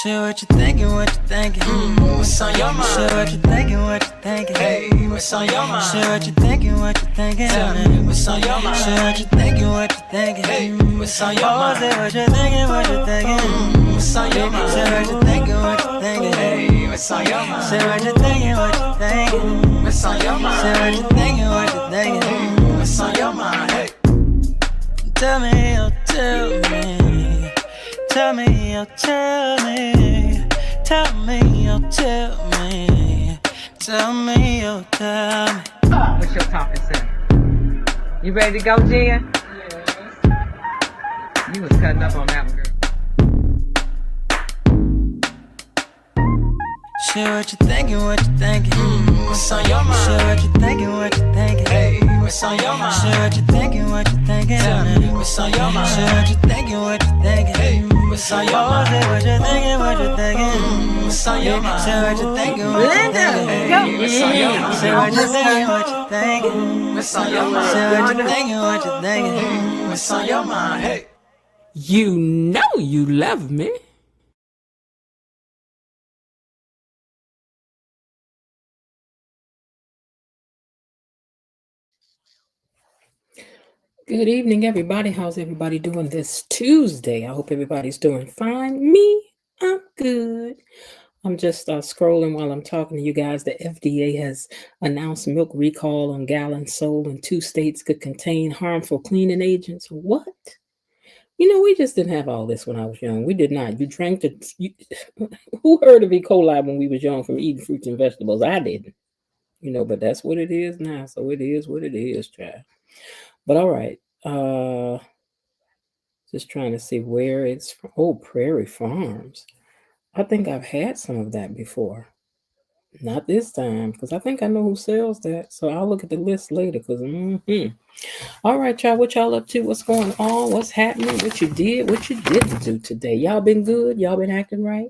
Share what you thinking, what you thinking. What's on your mind? Share what you thinking, what you thinking. Hey, what's on your mind? Share what you thinking, what you thinking. Tell me, what's on your mind? Share what you thinking, what you thinking. Hey, what's on your Oh, mind? say what you thinking, what you thinking. What's on your mind? Share what you thinking, what you thinking. Hey, what's on your mind? Share what you thinking, what you thinking. What's on your mind? Share what you thinking, what you thinking. What's on your mind? Hey, Tell me, oh, tell me. Tell me, oh, tell me. Tell me, oh, tell me. Tell me, oh, tell me. What's your talking self? You ready to go, Jen? Yes. You was cutting up on that one, girl. Share what you thinking, what you thinking. what's on your mind? Share what you thinking, what you thinking. Hey, what's on your mind? Share what you thinking, what you thinking. Tell me, what's on your mind? Share what you thinking, what you thinking. Hey, what's on your Oh, mind? say what you thinking, what you thinking. What's on your mind? Share what you thinking, what you thinking. Hey, what's on your mind? Share what you thinking, what you thinking. What's on your mind? Share what you thinking, what you thinking. What's on your mind? Hey, You know you love me. Good evening, everybody. How's everybody doing this Tuesday? I hope everybody's doing fine. Me, I'm good. I'm just scrolling while I'm talking to you guys. The FDA has announced milk recall on gallons sold in 2 states could contain harmful cleaning agents. What? You know, we just didn't have all this when I was young. We did not. You drank who heard of E. coli when we was young from eating fruits and vegetables? I didn't. You know, but that's what it is now. So it is what it is, child. But all right. Just trying to see where it's from. Oh, Prairie Farms. I think I've had some of that before. Not this time, because I think I know who sells that. So I'll look at the list later. Because all right, y'all. What y'all up to? What's going on? What's happening? What you did? What you didn't do today? Y'all been good? Y'all been acting right?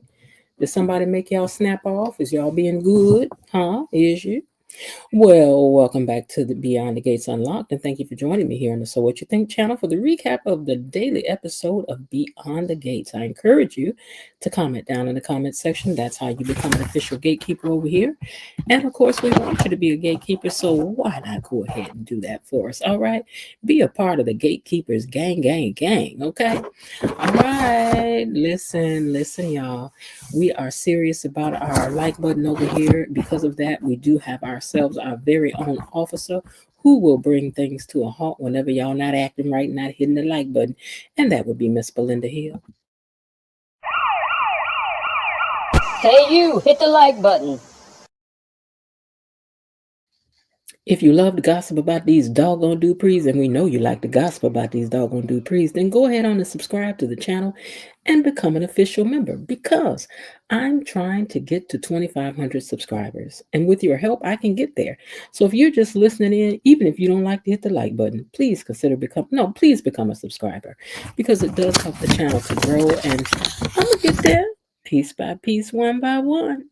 Did somebody make y'all snap off? Is y'all being good? Huh? Is you? Well, welcome back to the Beyond the Gates Unlocked, and thank you for joining me here on the So What You Think channel for the recap of the daily episode of Beyond the Gates. I encourage you to comment down in the comment section. That's how you become an official gatekeeper over here. And of course, we want you to be a gatekeeper, so why not go ahead and do that for us? All right, be a part of the gatekeepers gang, okay? All right, listen, y'all. We are serious about our like button over here. Because of that, we do have ourselves our very own officer who will bring things to a halt whenever y'all not acting right, not hitting the like button. And that would be Miss Belinda Hill. Hey, you, hit the like button. If you love to gossip about these doggone Duprees, and we know you like to gossip about these doggone Duprees, then go ahead on and subscribe to the channel and become an official member, because I'm trying to get to 2,500 subscribers. And with your help, I can get there. So if you're just listening in, even if you don't like to hit the like button, please please become a subscriber, because it does help the channel to grow. And I'm going to get there piece by piece, one by one.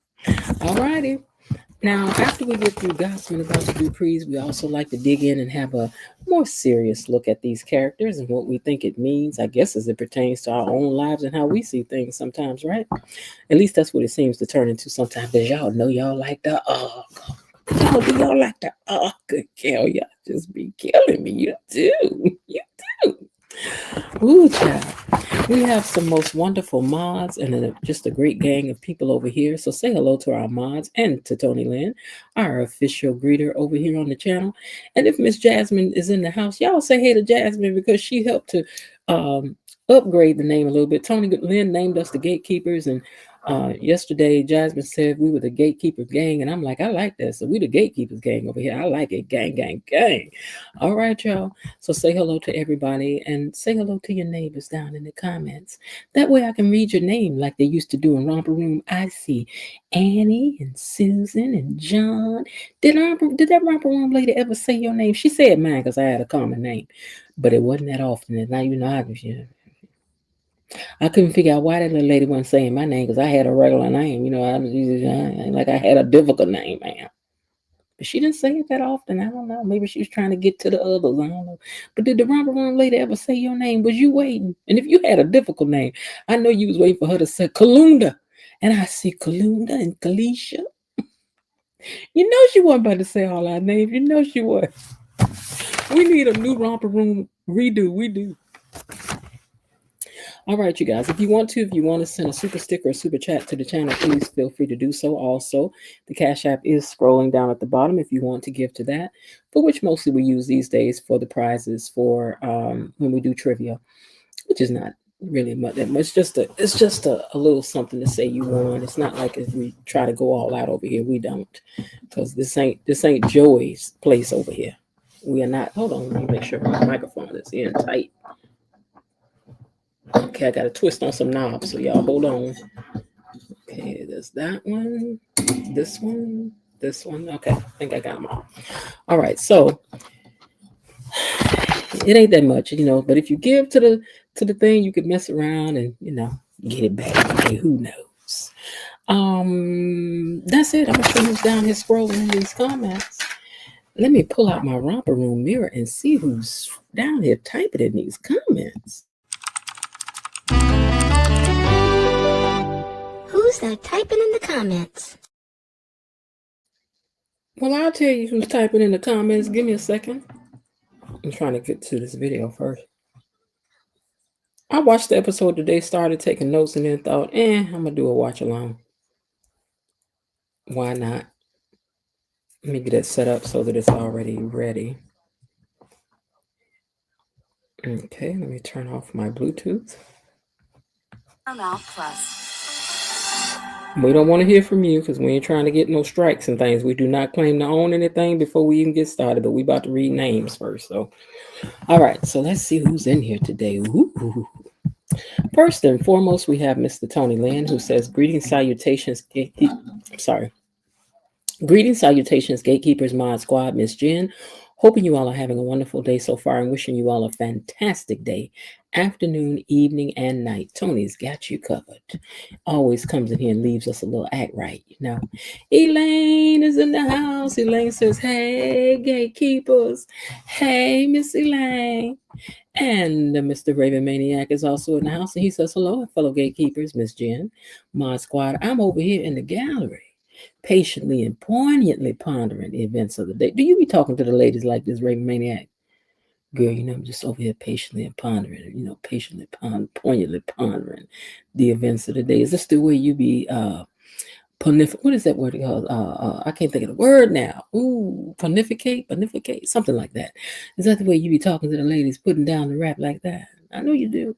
All righty. Now, after we get through gossiping about the Duprees, we also like to dig in and have a more serious look at these characters and what we think it means, I guess, as it pertains to our own lives and how we see things sometimes, right? At least that's what it seems to turn into sometimes, because y'all know y'all like the y'all like the good girl. Y'all just be killing me. You do. Ooh, child. We have some most wonderful mods and just a great gang of people over here. So say hello to our mods and to Tony Lynn, our official greeter over here on the channel. And if Miss Jasmine is in the house, y'all say hey to Jasmine, because she helped to upgrade the name a little bit. Tony Lynn named us the Gatekeepers, and yesterday Jasmine said we were the Gatekeeper gang, and I'm like, I like that. So we the Gatekeepers gang over here. I like it. Gang. All right, y'all. So say hello to everybody and say hello to your neighbors down in the comments. That way I can read your name like they used to do in Romper Room. I see Annie and Susan and John. Did that Romper Room lady ever say your name? She said mine because I had a common name, but it wasn't that often. And now you know I couldn't figure out why that little lady wasn't saying my name, because I had a regular name. You know, like I had a difficult name, man. But she didn't say it that often. I don't know. Maybe she was trying to get to the others. I don't know. But did the Romper Room lady ever say your name? Was you waiting? And if you had a difficult name, I know you was waiting for her to say Kalunda. And I see Kalunda and Kalisha. You know she wasn't about to say all our names. You know she was. We need a new romper room redo. We do. All right, you guys. If you want to send a super sticker or super chat to the channel, please feel free to do so. Also, the Cash App is scrolling down at the bottom if you want to give to that, for which mostly we use these days for the prizes for when we do trivia, which is not really much. It's just a little something to say you won. It's not like if we try to go all out over here. We don't, because this ain't Joey's place over here. We are not. Hold on, let me make sure my microphone is in tight. Okay, I got to twist on some knobs, so y'all hold on. Okay, there's that one, this one, this one. Okay, I think I got them all. All right, so it ain't that much, but if you give to the thing, you could mess around and get it back. Okay, who knows? That's it. I'm gonna show who's down here scrolling in these comments. Let me pull out my romper room mirror and see who's down here typing in these comments. Who's that typing in the comments? Well, I'll tell you who's typing in the comments. Give me a second. I'm trying to get to this video first. I watched the episode today, started taking notes, and then thought, I'm going to do a watch along. Why not? Let me get it set up so that it's already ready. Okay, let me turn off my Bluetooth. We don't want to hear from you because we ain't trying to get no strikes and things. We do not claim to own anything before we even get started, but we about to read names first. So, all right, so let's see who's in here today. Ooh. First and foremost, we have Mr. Tony Lynn, who says, greetings, salutations, gatekeepers, mod squad, Miss Jen. Hoping you all are having a wonderful day so far and wishing you all a fantastic day, afternoon, evening, and night. Tony's got you covered. Always comes in here and leaves us a little act right, Elaine is in the house. Elaine says, hey, gatekeepers. Hey, Miss Elaine. And Mr. Raven Maniac is also in the house. And he says, hello, fellow gatekeepers, Miss Jen, mod squad. I'm over here in the gallery, patiently and poignantly pondering the events of the day. Do you be talking to the ladies like this, Raven Maniac? Girl, I'm just over here patiently and pondering, poignantly pondering the events of the day. Is this the way you be what is that word called? I can't think of the word now. Ooh, pontificate, something like that. Is that the way you be talking to the ladies, putting down the rap like that? I know you do.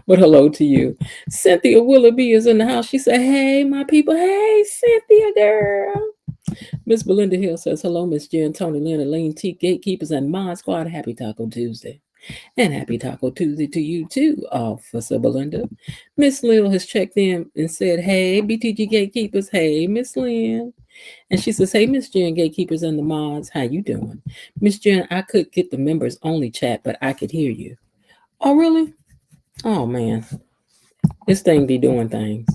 But hello to you. Cynthia Willoughby is in the house. She said, hey, my people. Hey, Cynthia, girl. Miss Belinda Hill says, hello, Miss Jen, Tony, Lynn, Elaine, T, Gatekeepers, and Mod Squad. Happy Taco Tuesday. And happy Taco Tuesday to you too, Officer Belinda. Miss Lil has checked in and said, hey, BTG Gatekeepers. Hey, Miss Lynn. And she says, hey, Miss Jen, Gatekeepers and the mods. How you doing? Miss Jen, I could get the members only chat, but I could hear you. Oh, really? Oh, man. This thing be doing things.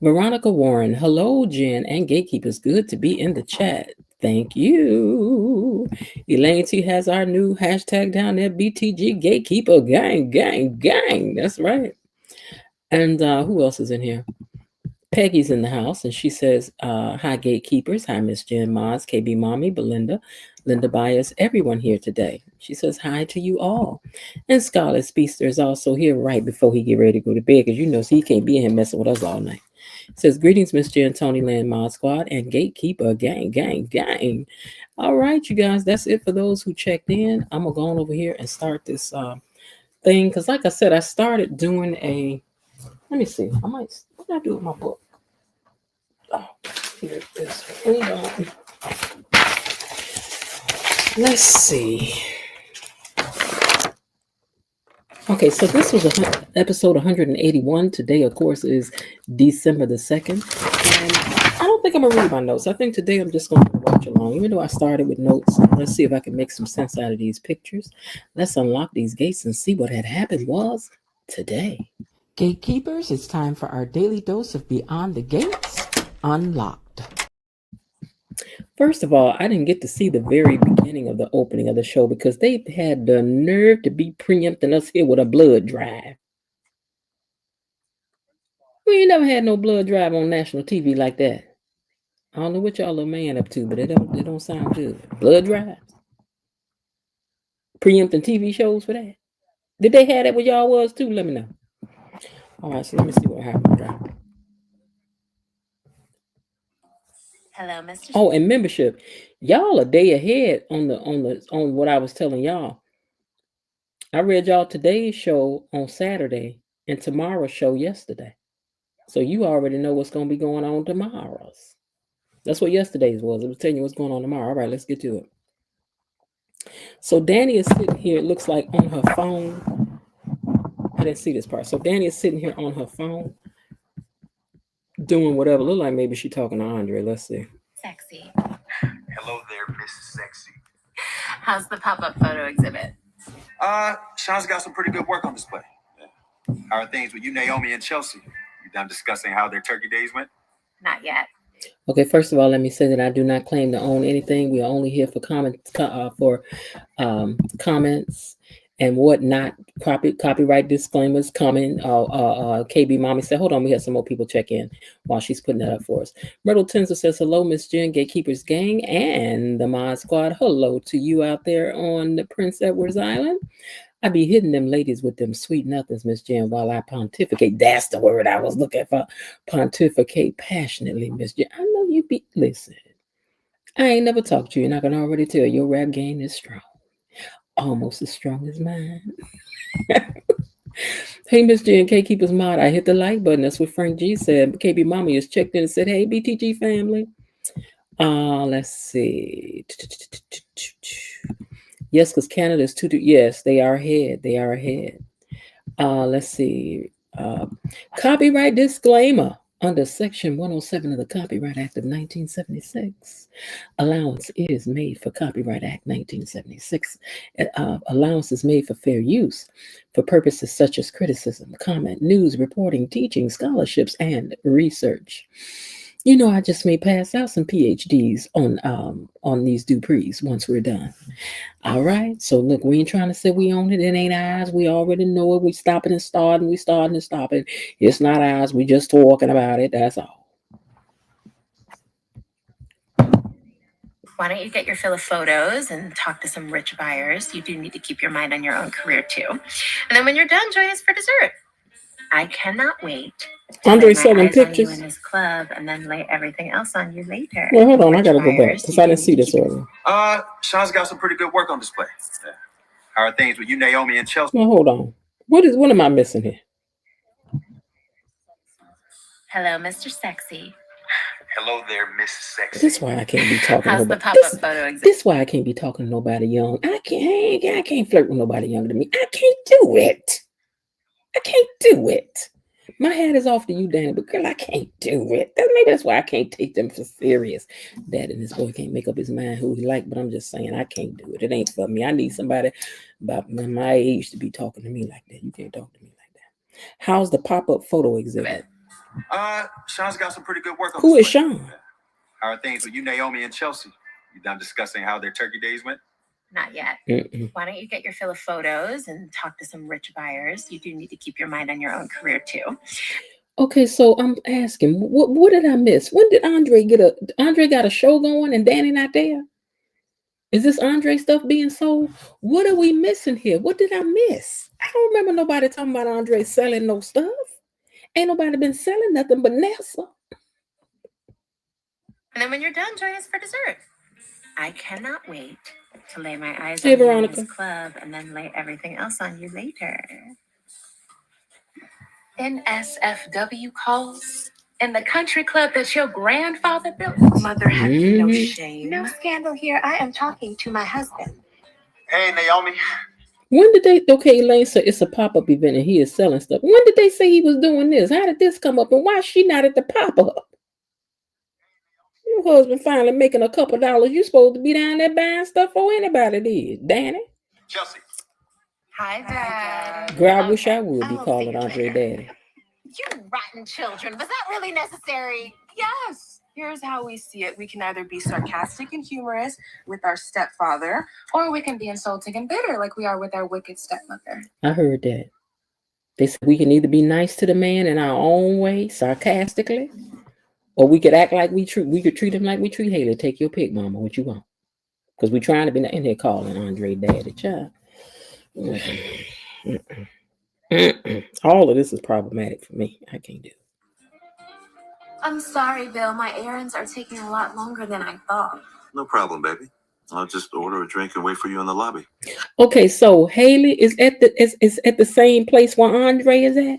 Veronica Warren, hello, Jen and Gatekeepers. Good to be in the chat. Thank you. Elaine T has our new hashtag down there, BTG Gatekeeper Gang, gang, gang. That's right. And who else is in here? Peggy's in the house, and she says, hi, Gatekeepers. Hi, Miss Jen Moz, KB Mommy, Belinda, Linda Bias, everyone here today. She says hi to you all. And Scarlett Speedster is also here right before he get ready to go to bed, because he can't be in here messing with us all night. Says, greetings, Miss Jen, Tony Land Mod Squad, and Gatekeeper Gang, gang, gang. All right, you guys, that's it for those who checked in. I'm going to go on over here and start this thing, because like I said, I started doing let me see, what did I do with my book? Oh, here it is. Hold on. Let's see. Okay, so this was episode 181. Today, of course, is December the 2nd. And I don't think I'm going to read my notes. I think today I'm just going to watch along. Even though I started with notes, let's see if I can make some sense out of these pictures. Let's unlock these gates and see what had happened was today. Gatekeepers, it's time for our daily dose of Beyond the Gates Unlocked. First of all, I didn't get to see the very beginning of the opening of the show because they had the nerve to be preempting us here with a blood drive. We ain't never had no blood drive on national TV like that. I don't know what y'all little man up to, but it don't sound good. Blood drives. Preempting TV shows for that. Did they have that where y'all was too? Let me know. All right, so let me see what happened. Hello, Mr. Oh, and membership. Y'all a day ahead on what I was telling y'all. I read y'all today's show on Saturday and tomorrow's show yesterday. So you already know what's gonna be going on tomorrow's. That's what yesterday's was. It was telling you what's going on tomorrow. All right, let's get to it. So Danny is sitting here, it looks like on her phone. I didn't see this part. So Danny is sitting here on her phone doing whatever. Look like maybe she's talking to Andre. Let's see. Sexy. Hello there, Mrs. Sexy. How's the pop-up photo exhibit? Sean's got some pretty good work on display. Yeah. How are things with you, Naomi and Chelsea? You done discussing how their turkey days went? Not yet. Okay, first of all, let me say that I do not claim to own anything. We are only here for comments and whatnot. Copyright disclaimers coming. KB Mommy said, hold on, we have some more people check in while she's putting that up for us. Myrtle Tenzer says, hello, Miss Jen, Gatekeepers Gang, and the Mod Squad. Hello to you out there on the Prince Edward's Island. I be hitting them ladies with them sweet nothings, Miss Jen, while I pontificate. That's the word I was looking for. Pontificate passionately, Miss Jen. I know you be, listen, I ain't never talked to you, and I can already tell your rap game is strong. Almost as strong as mine. Hey, Miss Jen, K-Keepers Mod, I hit the like button. That's what Frank G said. KB Mommy has checked in and said, hey, BTG family. Let's see. Yes, because Canada is too. Yes, they are ahead. They are ahead. Let's see. Copyright disclaimer. Under Section 107 of the Copyright Act of 1976, allowance is made for Copyright Act 1976. Allowance is made for fair use for purposes such as criticism, comment, news, reporting, teaching, scholarships, and research. You know, I just may pass out some PhDs on these Duprees once we're done. All right. So look, we ain't trying to say we own it. It ain't ours. We already know it. We stopping and starting. We starting and stopping. It's not ours. We just talking about it. That's all. Why don't you get your fill of photos and talk to some rich buyers? You do need to keep your mind on your own career too. And then when you're done, join us for dessert. I cannot wait. Andre selling pictures. On you in his club and then lay everything else on you later. Well, hold on, I gotta go back because I didn't see this earlier. Sean's got some pretty good work on display. Yeah. How are things with you, Naomi and Chelsea? Well, hold on. What am I missing here? Hello, Mr. Sexy. Hello there, Miss Sexy. This is why I can't be talking How's to nobody. The pop-up photo exhibit? This is why I can't be talking to nobody young. I can't flirt with nobody younger than me. I can't do it. I can't do it. My hat is off to you, Danny, but girl, I can't do it. Maybe that's why I can't take them for serious. Dad and this boy can't make up his mind who he like, but I'm just saying I can't do it. It ain't for me. I need somebody about my age to be talking to me like that. You can't talk to me like that. How's the pop-up photo exhibit? Sean's got some pretty good work on Who is display. Sean? How are things with you, Naomi and Chelsea? You done discussing how their turkey days went? Not yet. Mm-mm. Why don't you get your fill of photos and talk to some rich buyers? You do need to keep your mind on your own career too. Okay, so I'm asking, what did I miss? When did Andre got a show going and Danny not there? Is this Andre stuff being sold? What are we missing here? What did I miss? I don't remember nobody talking about Andre selling no stuff. Ain't nobody been selling nothing but Nessa. And then when you're done, join us for dessert. I cannot wait to lay my eyes Hey, on you Veronica. in this club and then lay everything else on you later. NSFW calls in the country club that your grandfather built. Mother, have you no Mhm. shame? No scandal here. I am talking to my husband. Hey, Naomi. When did they? Okay, Elaine said it's a pop-up event and he is selling stuff. When did they say he was doing this? How did this come up? And why is she not at the pop-up? Your husband finally making a couple dollars. You supposed to be down there buying stuff for anybody did, Danny. Chelsea. Hi, Dad. Girl, I wish I would be I'll see calling you Andre later. Daddy. You rotten children. Was that really necessary? Yes. Here's how we see it. We can either be sarcastic and humorous with our stepfather, or we can be insulting and bitter like we are with our wicked stepmother. I heard that. They said we can either be nice to the man in our own way, sarcastically, or we could act like we could treat him like we treat Haley. Take your pick, mama, what you want. Because we're trying to be in here calling Andre daddy child. All of this is problematic for me. I can't do it. I'm sorry, Bill. My errands are taking a lot longer than I thought. No problem, baby. I'll just order a drink and wait for you in the lobby. Okay, so Haley is at the same place where Andre is at.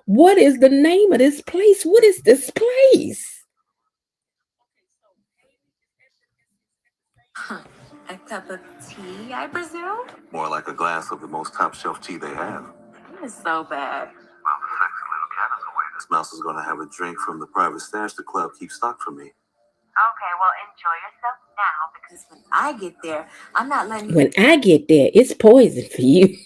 What is the name of this place? What is this place? A cup of tea, I presume? More like a glass of the most top shelf tea they have. It's so bad. Well, the sexy little cat is away. This mouse is going to have a drink from the private stash the club keeps stocked for me. Okay, well, enjoy yourself now, because when I get there, I'm not letting you... When I get there, it's poison for you.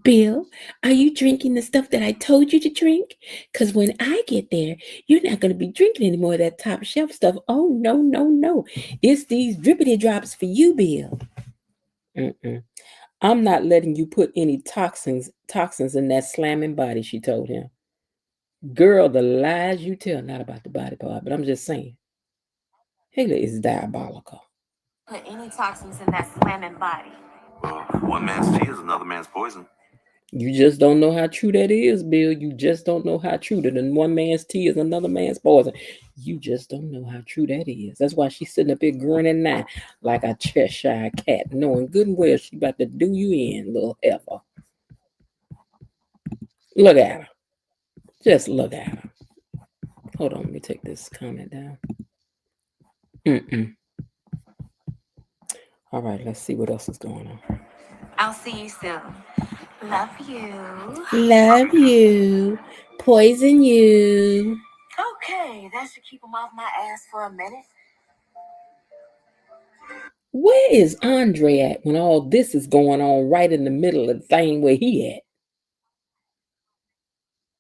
Bill, are you drinking the stuff that I told you to drink? Because when I get there, you're not going to be drinking any more of that top shelf stuff. Oh, no, no, no. It's these drippity drops for you, Bill. I'm not letting you put any toxins in that slamming body, she told him. Girl, the lies you tell, not about the body part, but I'm just saying. Haley is diabolical. Put any toxins in that slamming body. Well, one man's tea is another man's poison. You just don't know how true that is, Bill. You just don't know how true that one man's tea is another man's poison. You just don't know how true that is. That's why she's sitting up here grinning now like a Cheshire cat, knowing good and well she about to do you in, little heifer. Look at her. Just look at her. Hold on, let me take this comment down. All right, let's see what else is going on. I'll see you soon. Love you. Love you. Poison you. Okay, that should keep him off my ass for a minute. Where is Andre at when all this is going on right in the middle of the thing where he at?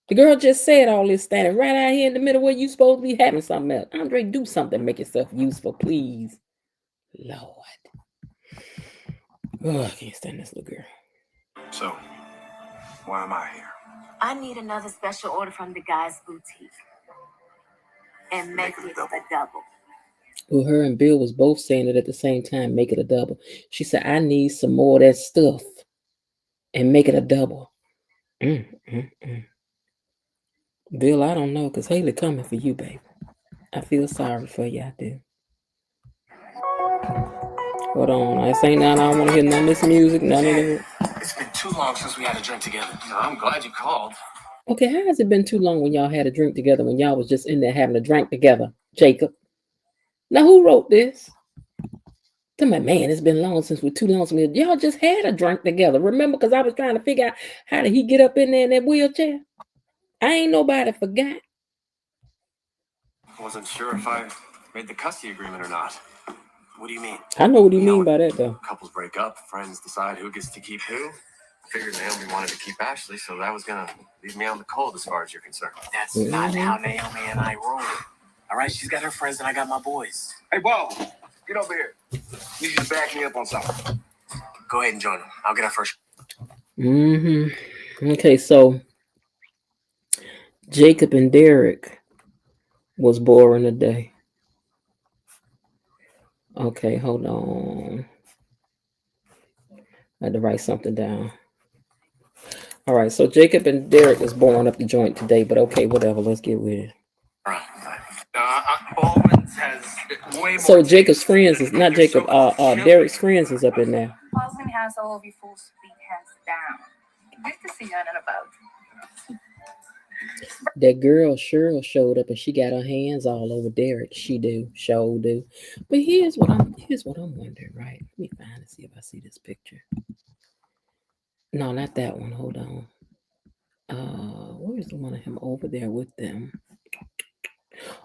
The girl just said all this standing right out here in the middle where you supposed to be having something else. Andre, do something, make yourself useful, please. Lord. Oh, I can't stand this little girl. So, why am I here? I need another special order from the guy's boutique. And make it a double. Well, her and Bill was both saying it at the same time, make it a double. She said, I need some more of that stuff and make it a double. Bill, I don't know, because Haley coming for you, baby. I feel sorry for you, I do. Hold on, I say nothing. I don't want to hear none of this music, none of it. It's been too long since we had a drink together. I'm glad you called. Okay, how has it been too long when y'all had a drink together, when y'all was just in there having a drink together, Jacob? Now, who wrote this? Tell me, man, it's been long since we're too long since y'all just had a drink together. Remember, because I was trying to figure out how did he get up in there in that wheelchair? I ain't nobody forgot. I wasn't sure if I made the custody agreement or not. What do you mean? I know what you mean by that, though. Couples break up, friends decide who gets to keep who. I figured Naomi wanted to keep Ashley, so that was gonna leave me out in the cold as far as you're concerned. That's not how Naomi and I roll. All right, she's got her friends and I got my boys. Hey, Bo, get over here. You need to back me up on something. Go ahead and join them. I'll get our first. Okay, so Jacob and Derek was boring today. Okay, hold on. I had to write something down. All right, so Jacob and Derek was boring up the joint today, but okay, whatever. Let's get with it. Baldwin's has way more. So Jacob's friends is not Jacob. Derek's friends is up in there. Baldwin has all of you full speed hands down. Nice to see you out and about. That girl Cheryl showed up and she got her hands all over Derek. She do, sure do. But here's what I'm wondering, right? Let me find and see if I see this picture. No, not that one. Hold on. Where's the one of him over there with them?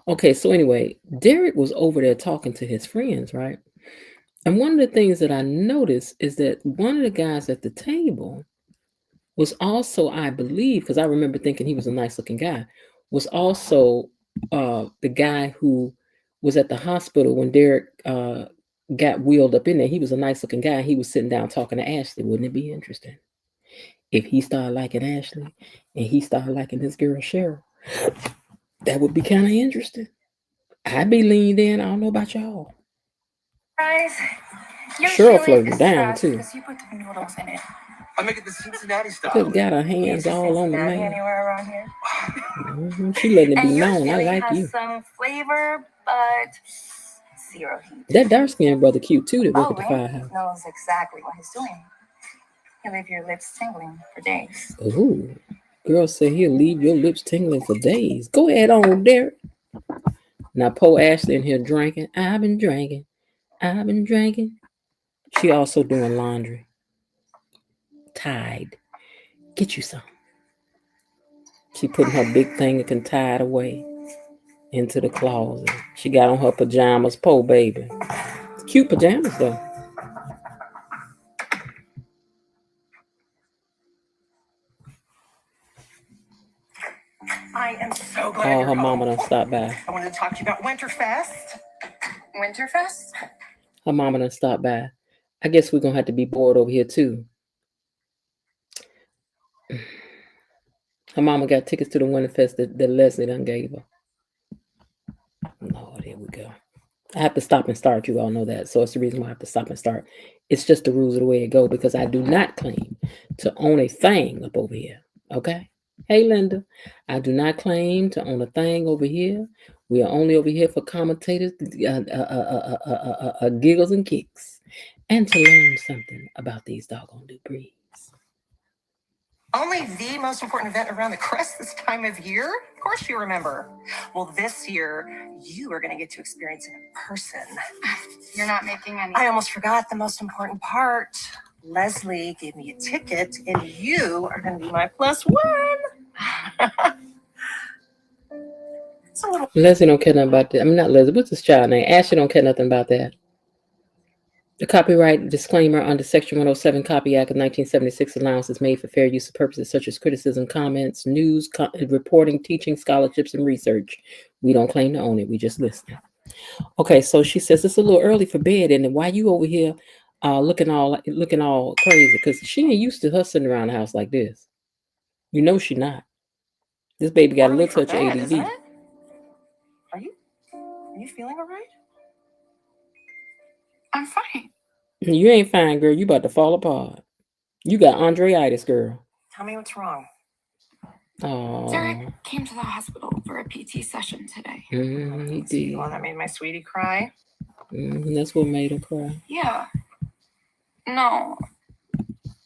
Okay, so anyway, Derek was over there talking to his friends, right? And one of the things that I noticed is that one of the guys at the table was also, I believe, because I remember thinking he was a nice looking guy, was also the guy who was at the hospital when Derek got wheeled up in there. He was a nice looking guy. He was sitting down talking to Ashley. Wouldn't it be interesting if he started liking Ashley and he started liking this girl Cheryl? That would be kind of interesting. I'd be leaned in. I don't know about y'all. Guys, Cheryl flirting down too. You put the noodles in it. I make it the Cincinnati style. Just got her hands all on the man. Anywhere around here. She letting it be And yours known. I really like has you. some flavor, but zero heat. That dark skinned brother cute too that work at the Randy firehouse. knows exactly what he's doing. He'll leave your lips tingling for days. Ooh. Girl said he'll leave your lips tingling for days. Go ahead on, Derek. Now poor Ashley in here drinking. I've been drinking. She also doing laundry. Tide. Get you some. She putting her big thing and can tie it away into the closet. She got on her pajamas. Poor baby. Cute pajamas though. I am so glad you're her home. mama done stopped by. I wanted to talk to you about Winterfest. Winterfest? Her mama done stopped by. I guess we're gonna have to be bored over here too. Her mama got tickets to the Winterfest that Leslie done gave her. Lord, here we go. I have to stop and start. You all know that. So it's the reason why I have to stop and start. It's just the rules of the way it go because I do not claim to own a thing up over here. Okay? Hey, Linda. I do not claim to own a thing over here. We are only over here for commentators, giggles and kicks, and to learn something about these doggone Duprees. Only the most important event around the crest this time of year? Of course you remember. Well, this year, you are going to get to experience it in person. You're not making any... I almost forgot the most important part. Leslie gave me a ticket, and you are going to be my plus one. It's a little... Leslie don't care nothing about that. I mean, not Leslie. What's this child name? Ashley don't care nothing about that. The copyright disclaimer under Section 107 Copy Act of 1976 allowance is made for fair use of purposes such as criticism, comments, news, reporting, teaching, scholarships, and research. We don't claim to own it. We just listen. Okay, so she says it's a little early for bed, and why you over here looking all crazy? Because she ain't used to her sitting around the house like this. You know she not. This baby got a little touch of ADD. Are you feeling all right? I'm fine. You ain't fine, girl. You about to fall apart. You got Andreitis, girl. Tell me what's wrong. Oh. Derek came to the hospital for a PT session today. He did. The one that made my sweetie cry? That's what made her cry. Yeah. No.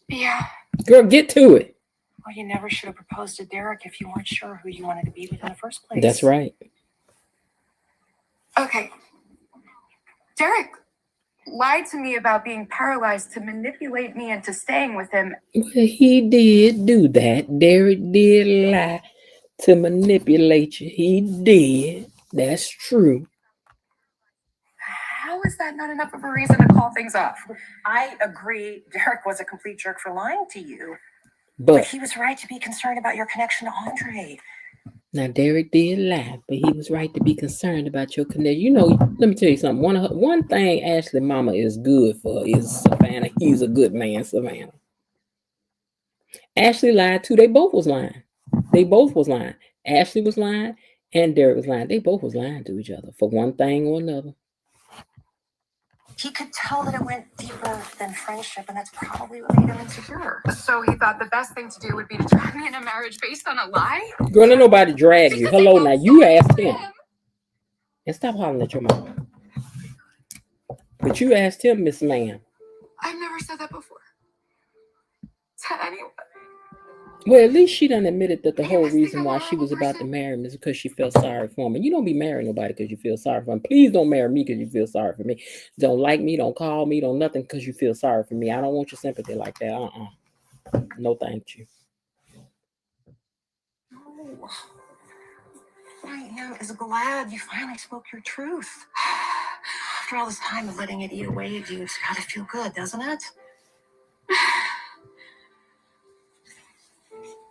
Yeah. Girl, get to it. Well, you never should have proposed to Derek if you weren't sure who you wanted to be with in the first place. That's right. Okay. Derek lied to me about being paralyzed to manipulate me into staying with him. Well, he did do that. Derek did lie to manipulate you. He did. That's true. How is that not enough of a reason to call things off? I agree Derek was a complete jerk for lying to you. But he was right to be concerned about your connection to Andre. Now, Derek did lie, but he was right to be concerned about your connection. You know, let me tell you something. One thing Ashley mama is good for is Savannah. He's a good man, Savannah. Ashley lied too. They both was lying. Ashley was lying and Derek was lying. They both was lying to each other for one thing or another. He could tell that it went deeper than friendship, and that's probably what made him insecure. So he thought the best thing to do would be to drag me in a marriage based on a lie? Girl, ain't nobody drag you. Hello, now you asked him. And stop hollering at your mom. But you asked him, Miss Ma'am. I've never said that before. To anyone. Well, at least she done admitted that the whole reason why she was about to marry him is because she felt sorry for him. And you don't be marrying nobody because you feel sorry for him. Please don't marry me because you feel sorry for me. Don't like me, don't call me, don't nothing because you feel sorry for me. I don't want your sympathy like that. No, thank you. No. I am as glad you finally spoke your truth. After all this time of letting it eat away at you, it's gotta feel good, doesn't it?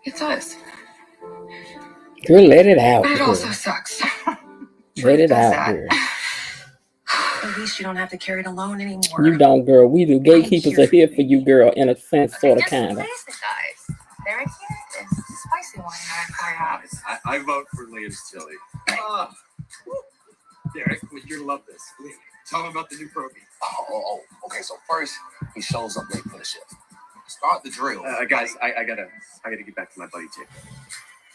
It does. Girl, let it out. But it girl. also sucks. Let it out, girl. At least you don't have to carry it alone anymore. You don't, girl. We do. Gatekeepers are here for you, girl, in a sense, sort of, Just kind of. please the guys. Derek here is the spicy one in our firehouse. I vote for Liam's chili. Derek, you're gonna love this. Tell him about the new program. Okay. So first, he shows up late for the shift. Start the drill. Guys, I gotta get back to my buddy Jake.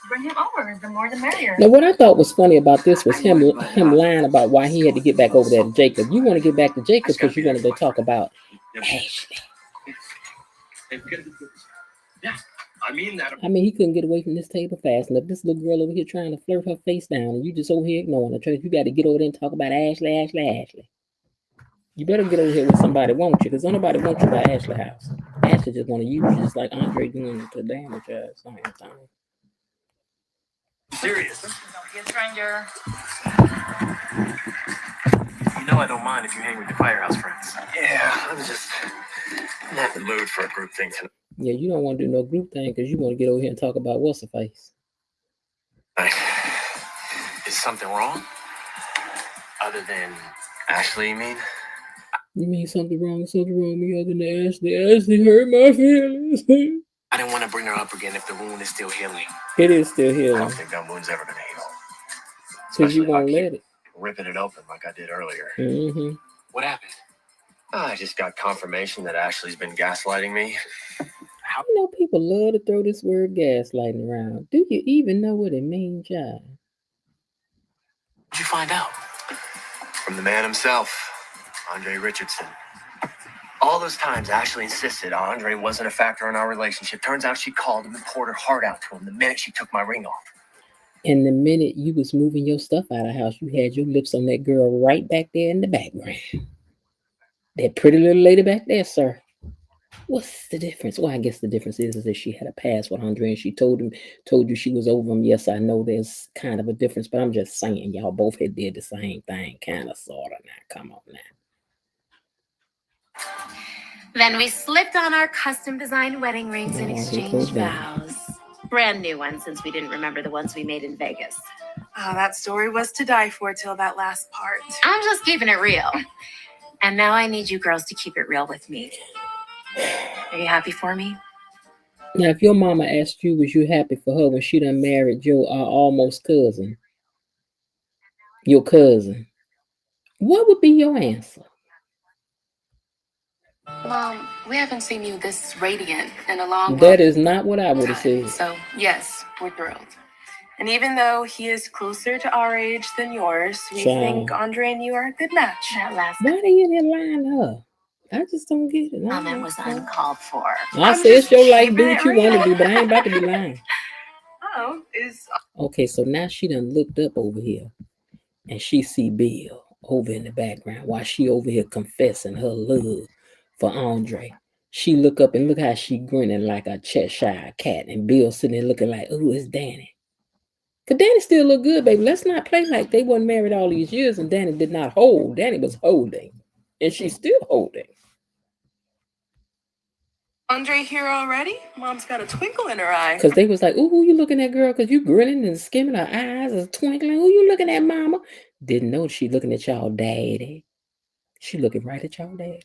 Bring him over. The more the merrier. Now, what I thought was funny about this was him lying about why he had to get back over there to Jacob. You want to get back to Jacob because you wanted to talk about Ashley. Yeah, I mean that. I mean, he couldn't get away from this table fast enough. This little girl over here trying to flirt her face down, and you just over here ignoring her. You got to get over there and talk about Ashley. You better get over here with somebody, won't you? Because nobody wants you by Ashley house. Ashley just want to use you, just like Andre doing to damage us all the time. Serious? Don't be a stranger. You know I don't mind if you hang with your firehouse friends. Yeah, I'm not in the mood for a group thing tonight. Yeah, you don't want to do no group thing because you want to get over here and talk about what's her face. Is something wrong? Other than Ashley, you mean? You mean something wrong with me other than Ashley? Ashley hurt my feelings. I didn't want to bring her up again if the wound is still healing. It is still I healing. don't think that wound's ever gonna heal. Because you won't let it. Ripping it open like I did earlier. Mm-hmm. What happened? I just got confirmation that Ashley's been gaslighting me. You know, people love to throw this word gaslighting around. Do you even know what it means, child? What'd you find out? From the man himself, Andre Richardson. All those times Ashley insisted Andre wasn't a factor in our relationship. Turns out she called him and poured her heart out to him the minute she took my ring off. And the minute you was moving your stuff out of the house, you had your lips on that girl right back there in the background. That pretty little lady back there, sir. What's the difference? Well, I guess the difference is that she had a past with Andre and she told you she was over him. Yes, I know there's kind of a difference, but I'm just saying y'all both had did the same thing, kind of, sort of. Now, come on now. Then we slipped on our custom designed wedding rings and exchanged vows. Brand new ones since we didn't remember the ones we made in Vegas. Oh, that story was to die for till that last part. I'm just keeping it real. And now I need you girls to keep it real with me. Are you happy for me? Now, if your mama asked you, was you happy for her when she done married your almost cousin? Your cousin. What would be your answer? Mom, we haven't seen you this radiant in a long That is not what I would have said. So, yes, we're thrilled. And even though he is closer to our age than yours, we think Andre and you are a good match. That last Why are you in line her? I just don't get it. comment was uncalled for. I said it's your life, do what you want to do, but I ain't about to be lying. Okay, so now she done looked up over here and she see Bill over in the background while she over here confessing her love for Andre. She look up and look how she grinning like a Cheshire cat, and Bill sitting there looking like, oh, it's Danny. Cause Danny still look good, baby. Let's not play like they wasn't married all these years and Danny did not hold. Danny was holding, and she's still holding. Andre here already? Mom's got a twinkle in her eye. Cause they was like, ooh, who you looking at, girl? Cause you grinning and skimming, her eyes is twinkling. Who you looking at, mama? Didn't know she looking at y'all daddy. She looking right at y'all daddy.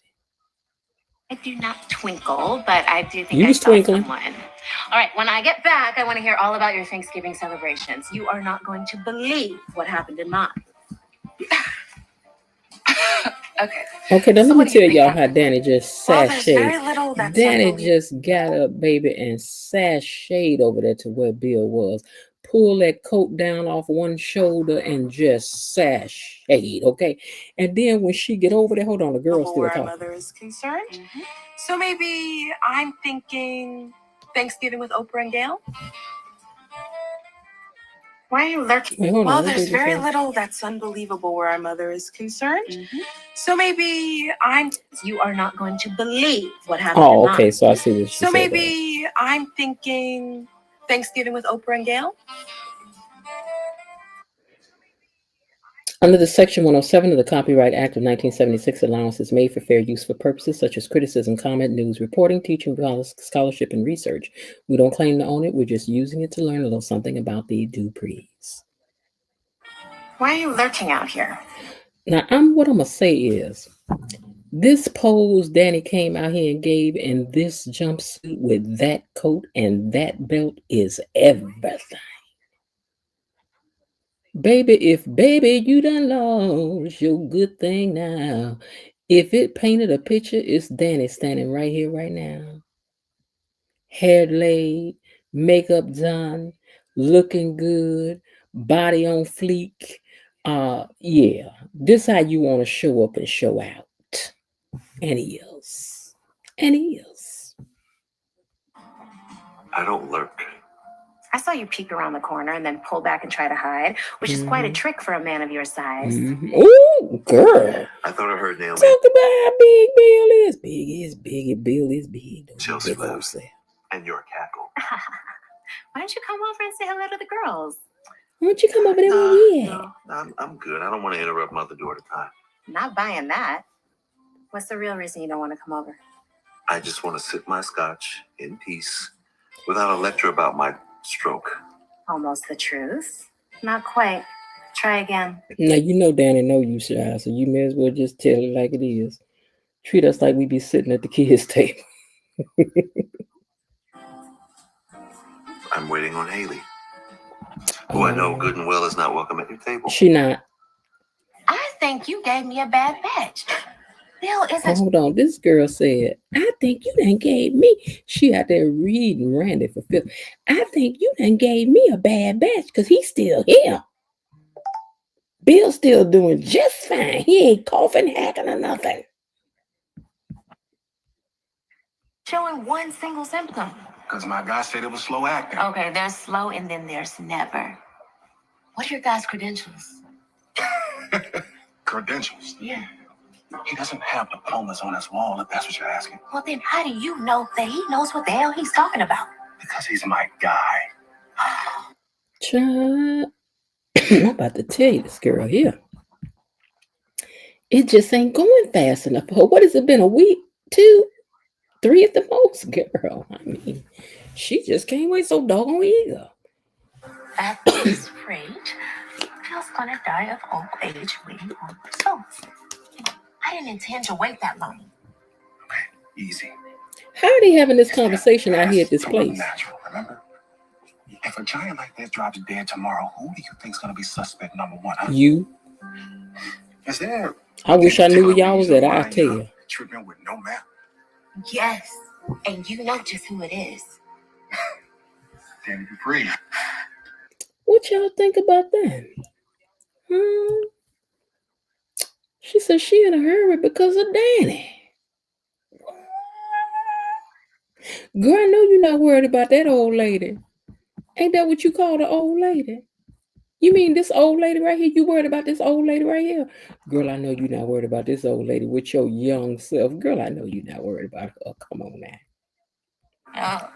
I do not twinkle, but I do think You I was saw twinkling. someone. All right, when I get back, I want to hear all about your Thanksgiving celebrations. You are not going to believe what happened in mine. Okay, now so let what me do you tell think y'all how happened? Danny just Well, there's very sashayed. little that's Danny unbelievable. just got up, baby, and sashayed over there to where Bill was. Pull that coat down off one shoulder and just sashayed, okay? And then when she get over there, hold on, the girl's still Where our talking. mother is concerned. So maybe I'm thinking Thanksgiving with Oprah and Gail. Why are you lurking? Wait, hold Well, on. there's very little that's unbelievable where our mother is concerned. So maybe I'm. You are not going to believe what happened Oh, in okay, mine. so I see what she So said. maybe I'm thinking Thanksgiving with Oprah and Gail. Under the Section 107 of the Copyright Act of 1976, allowance is made for fair use for purposes such as criticism, comment, news, reporting, teaching, scholarship, and research. We don't claim to own it. We're just using it to learn a little something about the Duprees. Why are you lurking out here? Now, what I'm gonna say is this pose Danny came out here and gave in this jumpsuit with that coat and that belt is everything. Baby, you done lost your good thing now. If it painted a picture, it's Danny standing right here, right now. Hair laid, makeup done, looking good, body on fleek. Yeah, this how you want to show up and show out. And he is. And he is. I don't lurk. I saw you peek around the corner and then pull back and try to hide, which is quite a trick for a man of your size. Ooh, girl. I thought I heard Naomi. Talk about how big Bill is. Bill is big. Chelsea laughs. And your cackle. Why don't you come over and say hello to the girls? Why don't you come over there where we at? No, I'm good. I don't want to interrupt Mother door to time. Not buying that. What's the real reason you don't want to come over? I just want to sip my scotch in peace without a lecture about my stroke. Almost the truth. Not quite. Try again. Now, you know Danny know you shy, so you may as well just tell it like it is. Treat us like we be sitting at the kids' table. I'm waiting on Haley, who I know good and well is not welcome at your table. She not. I think you gave me a bad batch. Bill isn't. Hold on. This girl said, I think you done gave me. She out there reading Randy for Phil. I think you done gave me a bad batch because he's still here. Bill's still doing just fine. He ain't coughing, hacking, or nothing. Showing one single symptom. Because my guy said it was slow acting. Okay, there's slow and then there's never. What are your guys' credentials? Credentials? Yeah. He doesn't have diplomas on his wall, if that's what you're asking. Well, then how do you know that he knows what the hell he's talking about? Because he's my guy. Child, I'm about to tell you this girl here. It just ain't going fast enough for her. What has it been, a week, 2, 3 at the most, girl? I mean, she just can't wait so doggone eager. At this rate, Phil's gonna die of old age waiting on results. I didn't intend to wait that long. Okay, easy. How are they having this conversation out here at this place? Natural, remember? If a giant like this drops dead tomorrow, who do you think's gonna be suspect number one? Huh? You. Is there? I wish I knew where y'all was at. I'll tell you. Treatment with no map. Yes, and you know just who it is. Danny Duprees. What y'all think about that? She said she in a hurry because of Danny. Girl, I know you're not worried about that old lady. Ain't that what you call the old lady? You mean this old lady right here? You worried about this old lady right here? Girl, I know you're not worried about this old lady with your young self. Girl, I know you're not worried about her. Come on now.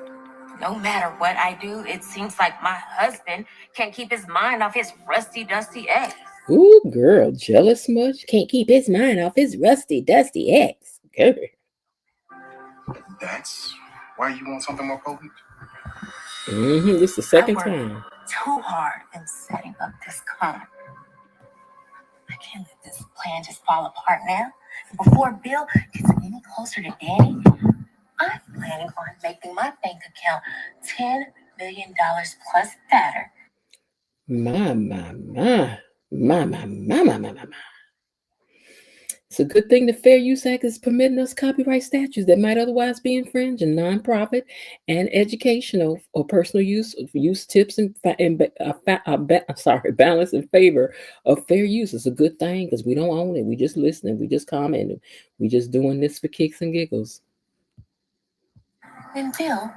No matter what I do, it seems like my husband can't keep his mind off his rusty, dusty ex. Ooh, girl, jealous much? Can't keep his mind off his rusty, dusty ex. Girl. That's why you want something more potent? This is the second time. Too hard in setting up this con. I can't let this plan just fall apart now. Before Bill gets any closer to Danny, I'm planning on making my bank account $10 million plus fatter. My. It's a good thing the Fair Use Act is permitting us copyright statutes that might otherwise be infringed in nonprofit and educational or personal use tips and balance in favor of fair use. It's a good thing because we don't own it. We just listening. We just commenting. We just doing this for kicks and giggles. And Bill,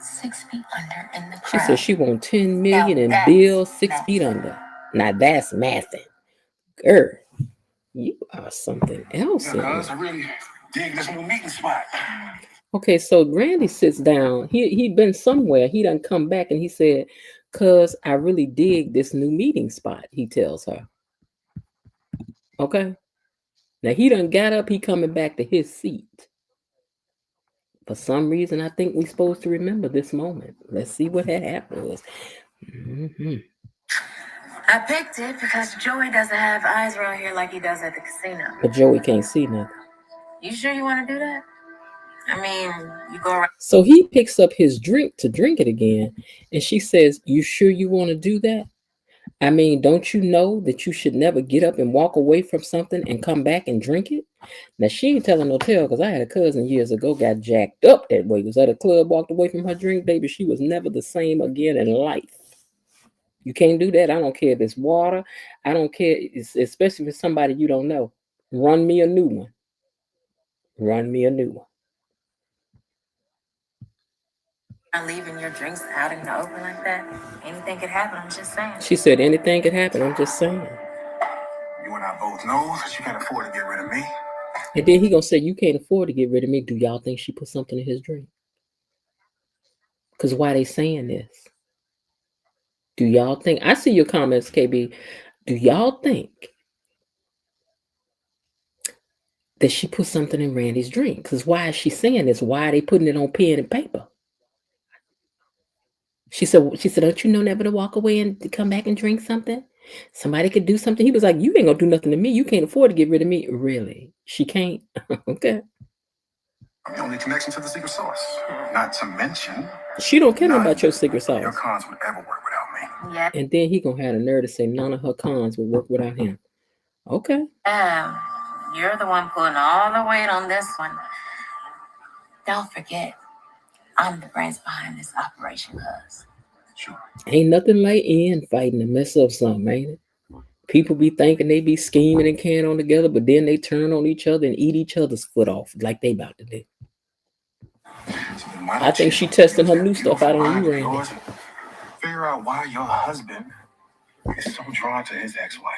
6 feet under in the crowd. She said she wants $10 million and Bill 6 feet under. Now that's mathing. Girl, you are something else. Yeah, cuz I really dig this new meeting spot. Okay, so Randy sits down. He'd been somewhere. He done come back and he said, cuz I really dig this new meeting spot, he tells her. Okay. Now he done got up, he coming back to his seat. For some reason, I think we're supposed to remember this moment. Let's see what had happened was. I picked it because Joey doesn't have eyes around here like he does at the casino. But Joey can't see nothing. You sure you want to do that? I mean, you go around. So he picks up his drink to drink it again. And she says, you sure you want to do that? I mean, don't you know that you should never get up and walk away from something and come back and drink it? Now, she ain't telling no tale because I had a cousin years ago got jacked up that way. Was at a club, walked away from her drink, baby. She was never the same again in life. You can't do that. I don't care if it's water. I don't care, especially if it's somebody you don't know. Run me a new one. Run me a new one. Leaving your drinks out in the open like that. Anything could happen. I'm just saying. She said anything could happen. I'm just saying. You and I both know that you can't afford to get rid of me. And then he gonna say you can't afford to get rid of me. Do y'all think she put something in his drink? Because why they saying this? Do y'all think? I see your comments, KB. Do y'all think that she put something in Randy's drink? Because why is she saying this? Why are they putting it on pen and paper? She said, don't you know never to walk away and to come back and drink something? Somebody could do something. He was like, you ain't gonna do nothing to me. You can't afford to get rid of me. Really? She can't? Okay. I'm the only connection to the secret sauce. Not to mention, she don't care about your secret sauce. Your cons would ever work without me. Yeah. And then he gonna have the nerve to say none of her cons would work without him. Okay. You're the one pulling all the weight on this one. Don't forget, I'm the brains behind this operation, cuz. Sure. Ain't nothing like fighting to mess up something, ain't it? People be thinking they be scheming and carrying on together, but then they turn on each other and eat each other's foot off like they about to do. So I think she testing her new stuff out on you, Randy. Figure out why your husband is so drawn to his ex-wife.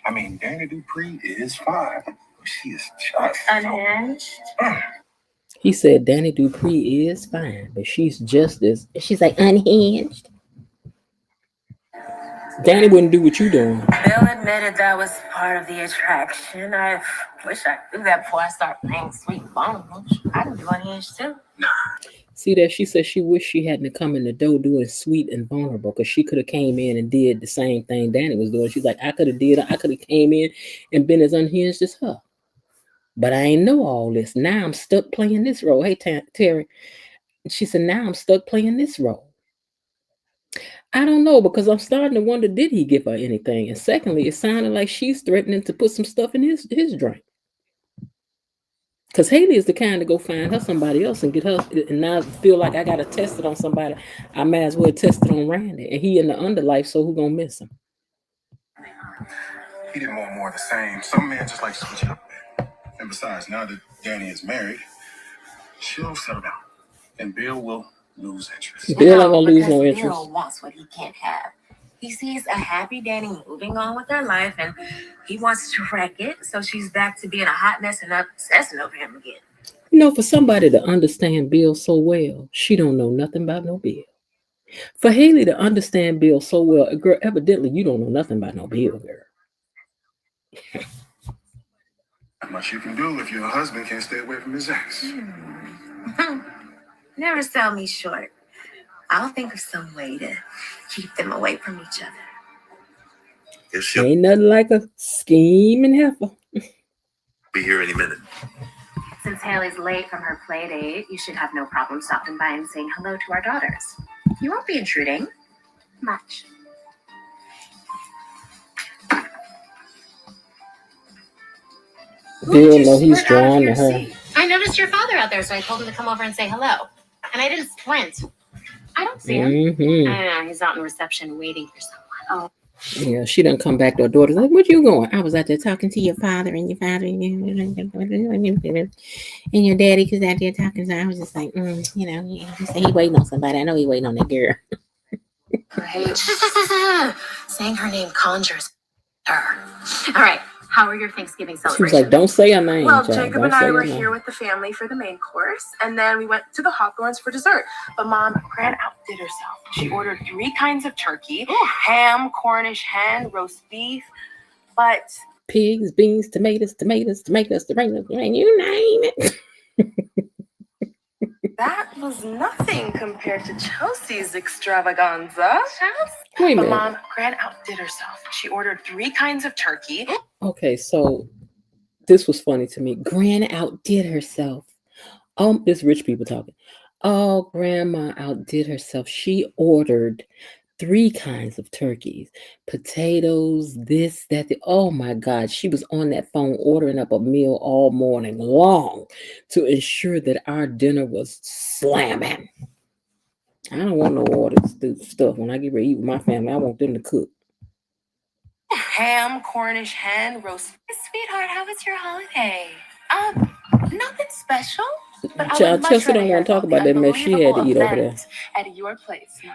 I mean, Danny Duprees is fine, but she is just unhinged. He said Danny Duprees is fine, but she's just as, she's like unhinged. Danny wouldn't do what you doing. Bill admitted that was part of the attraction. I wish I knew that before I start playing sweet and vulnerable. I can do unhinged too. Nah. See that? She said she wished she hadn't come in the door doing sweet and vulnerable because she could have came in and did the same thing Danny was doing. She's like, I could have came in and been as unhinged as her. But I ain't know all this. Now I'm stuck playing this role. Hey, Terry. She said, now I'm stuck playing this role. I don't know, because I'm starting to wonder, did he give her anything? And secondly, it sounded like she's threatening to put some stuff in his drink. Because Haley is the kind to go find her somebody else and get her, and now feel like I got to test it on somebody. I might as well test it on Randy. And he in the underlife, so who gonna miss him? He didn't want more of the same. Some men just like to switch it up. And besides, now that Danny is married, she'll settle down. And Bill will lose interest. Bill ain't gonna lose no interest. Bill wants what he can't have. He sees a happy Danny moving on with her life, and he wants to wreck it. So she's back to being a hot mess and obsessing over him again. You know, for somebody to understand Bill so well, she don't know nothing about no Bill. For Haley to understand Bill so well, girl, evidently you don't know nothing about no Bill, girl. Not much you can do if your husband can't stay away from his ex. Never sell me short. I'll think of some way to keep them away from each other. Ain't nothing like a scheming heifer. Be here any minute. Since Haley's late from her play date, you should have no problem stopping by and saying hello to our daughters. You won't be intruding much. Bill know he's drawn to her. I noticed your father out there, so I told him to come over and say hello. And I didn't squint. I don't see him. Mm-hmm. I don't know, he's out in reception waiting for someone. Oh. Yeah, she done come back to her daughter's like, where you going? I was out there talking to your father and your daddy, because out there talking. So I was just like, he said he waiting on somebody. I know he waiting on that girl. Saying her name conjures her. All right. How are your Thanksgiving celebrations? She was like, don't say her name. Well, child. Jacob and I were here with the family for the main course, and then we went to the Hawthorns for dessert. But Mom grand outdid herself. She ordered 3 kinds of turkey, ham, Cornish hen, roast beef, but... pigs, beans, tomatoes, you name it. That was nothing compared to Chelsea's extravaganza. Wait a But minute. Mom, Gran outdid herself. She ordered 3 kinds of turkey. Okay, so this was funny to me. Gran outdid herself. This rich people talking. Oh, Grandma outdid herself. She ordered 3 kinds of turkeys, potatoes, this, that, oh my God. She was on that phone ordering up a meal all morning long to ensure that our dinner was slamming. I don't want no orders stuff. When I get ready to eat with my family, I want them to cook. Ham, Cornish hen, roast. Sweetheart, how was your holiday? Nothing special. But I Child, would much Chelsea rather don't hear want to talk about about the that mess she had to unbelievable eat over there. event at your place, Mom.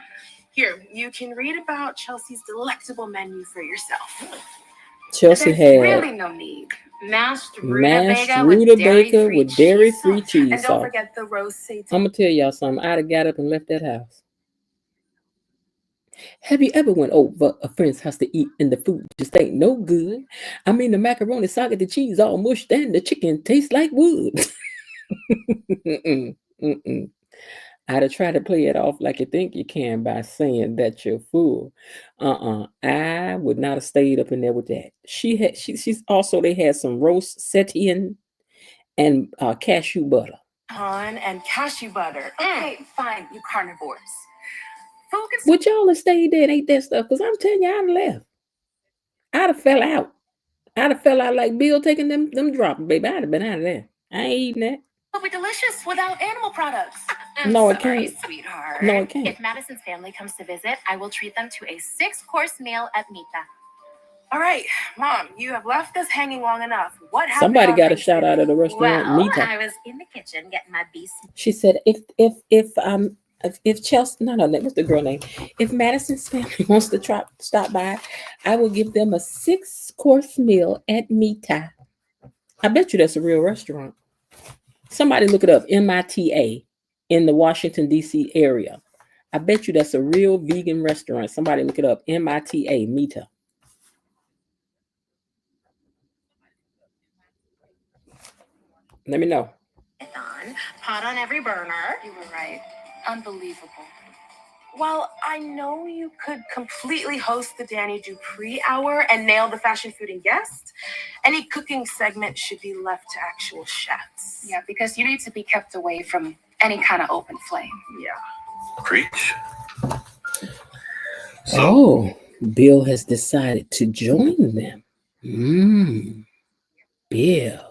Here, you can read about Chelsea's delectable menu for yourself. Chelsea There's had really no need. Mashed rutabaga rutabaga with dairy-free cheese And don't sauce. forget the roast seitan. I'm gonna tell y'all something. I'd have got up and left that house. Have you ever went over a friend's house to eat and the food just ain't no good? I mean, the macaroni socket, the cheese all mushed, and the chicken tastes like wood. I'd have tried to play it off like you think you can by saying that you're full. I would not have stayed up in there with that. She's also, they had some roast setian and cashew butter. And cashew butter. Okay, fine, you carnivores. Would y'all have stayed there and ate that stuff? Because I'm telling you, I'd have left. I'd have fell out. I'd have fell out like Bill taking them drops, baby. I'd have been out of there. I ain't eating that. It'll be delicious without animal products. No, it can't. Sweetheart. No, it can't. If Madison's family comes to visit, I will treat them to a 6-course meal at Mita. All right, Mom, you have left us hanging long enough. What happened? Somebody got a shout out of the restaurant. Well, Mita. I was in the kitchen getting my beef. She said, if Chelsea, no, what's the girl name? If Madison's family wants to stop by, I will give them a 6-course meal at Mita. I bet you that's a real restaurant. Somebody look it up, MITA, in the Washington, D.C. area. I bet you that's a real vegan restaurant. Somebody look it up, MITA, Mita. Let me know. Pot on every burner. You were right. Unbelievable. Well, I know you could completely host the Danny Dupree Hour and nail the fashion, food, and guest. Any cooking segment should be left to actual chefs. Yeah, because you need to be kept away from any kind of open flame. Yeah. Preach. So, Bill has decided to join them. Bill.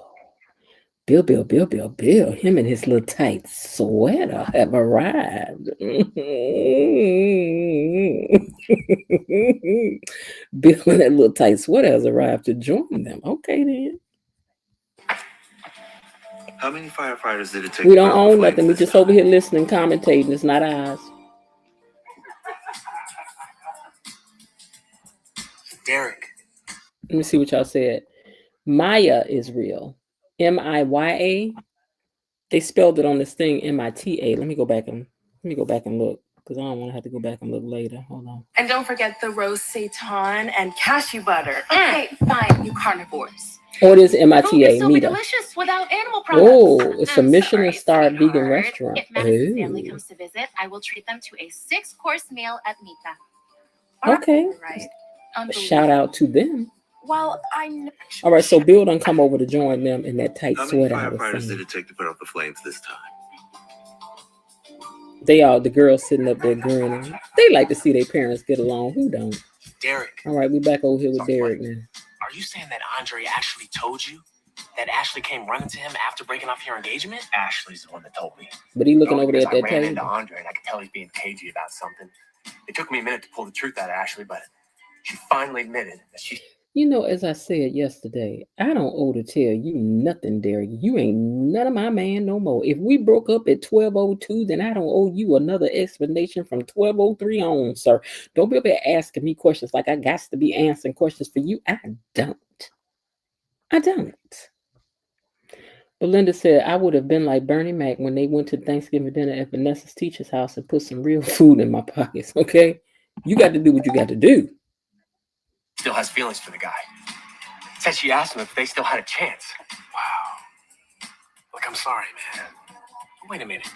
Him and his little tight sweater have arrived. Bill and that little tight sweater has arrived to join them. Okay, then. How many firefighters did it take? We don't own nothing. We just over here listening, commentating. It's not ours. Derek. Let me see what y'all said. Maya is real. MIYA. They spelled it on this thing MITA. Let me go back and look, because I don't want to have to go back and look later. Hold on. And don't forget the roast seitan and cashew butter. Okay, fine, you carnivores. Oh, it is MITA. Food can still be Mita. delicious without animal products. Oh, it's a Michelin-starred vegan restaurant. If Madison's family comes to visit, I will treat them to a 6-course meal at Mita. Okay. Right. Shout out to them. Well, I know. All right, so Bill done come over to join them in that tight How many sweater. firefighters did it take to put out the flames this time? The girls sitting up there grinning. They like to see their parents get along. Who don't? Derek. All right, we back over here with Derek now. Are you saying that Andre actually told you? That Ashley came running to him after breaking off your engagement? Ashley's the one that told me. But he looking over there at that I ran into table. Andre and I could tell he's being cagey about something. It took me a minute to pull the truth out of Ashley, but she finally admitted that she... You know, as I said yesterday, I don't owe to tell you nothing, Derek. You ain't none of my man no more. If we broke up at 12:02, then I don't owe you another explanation from 12:03 on, sir. Don't be up there asking me questions like I got to be answering questions for you. I don't. Belinda said, I would have been like Bernie Mac when they went to Thanksgiving dinner at Vanessa's teacher's house and put some real food in my pockets, okay? You got to do what you got to do. Still has feelings for the guy. Said she asked him if they still had a chance. Wow. Look, I'm sorry, man. Wait a minute.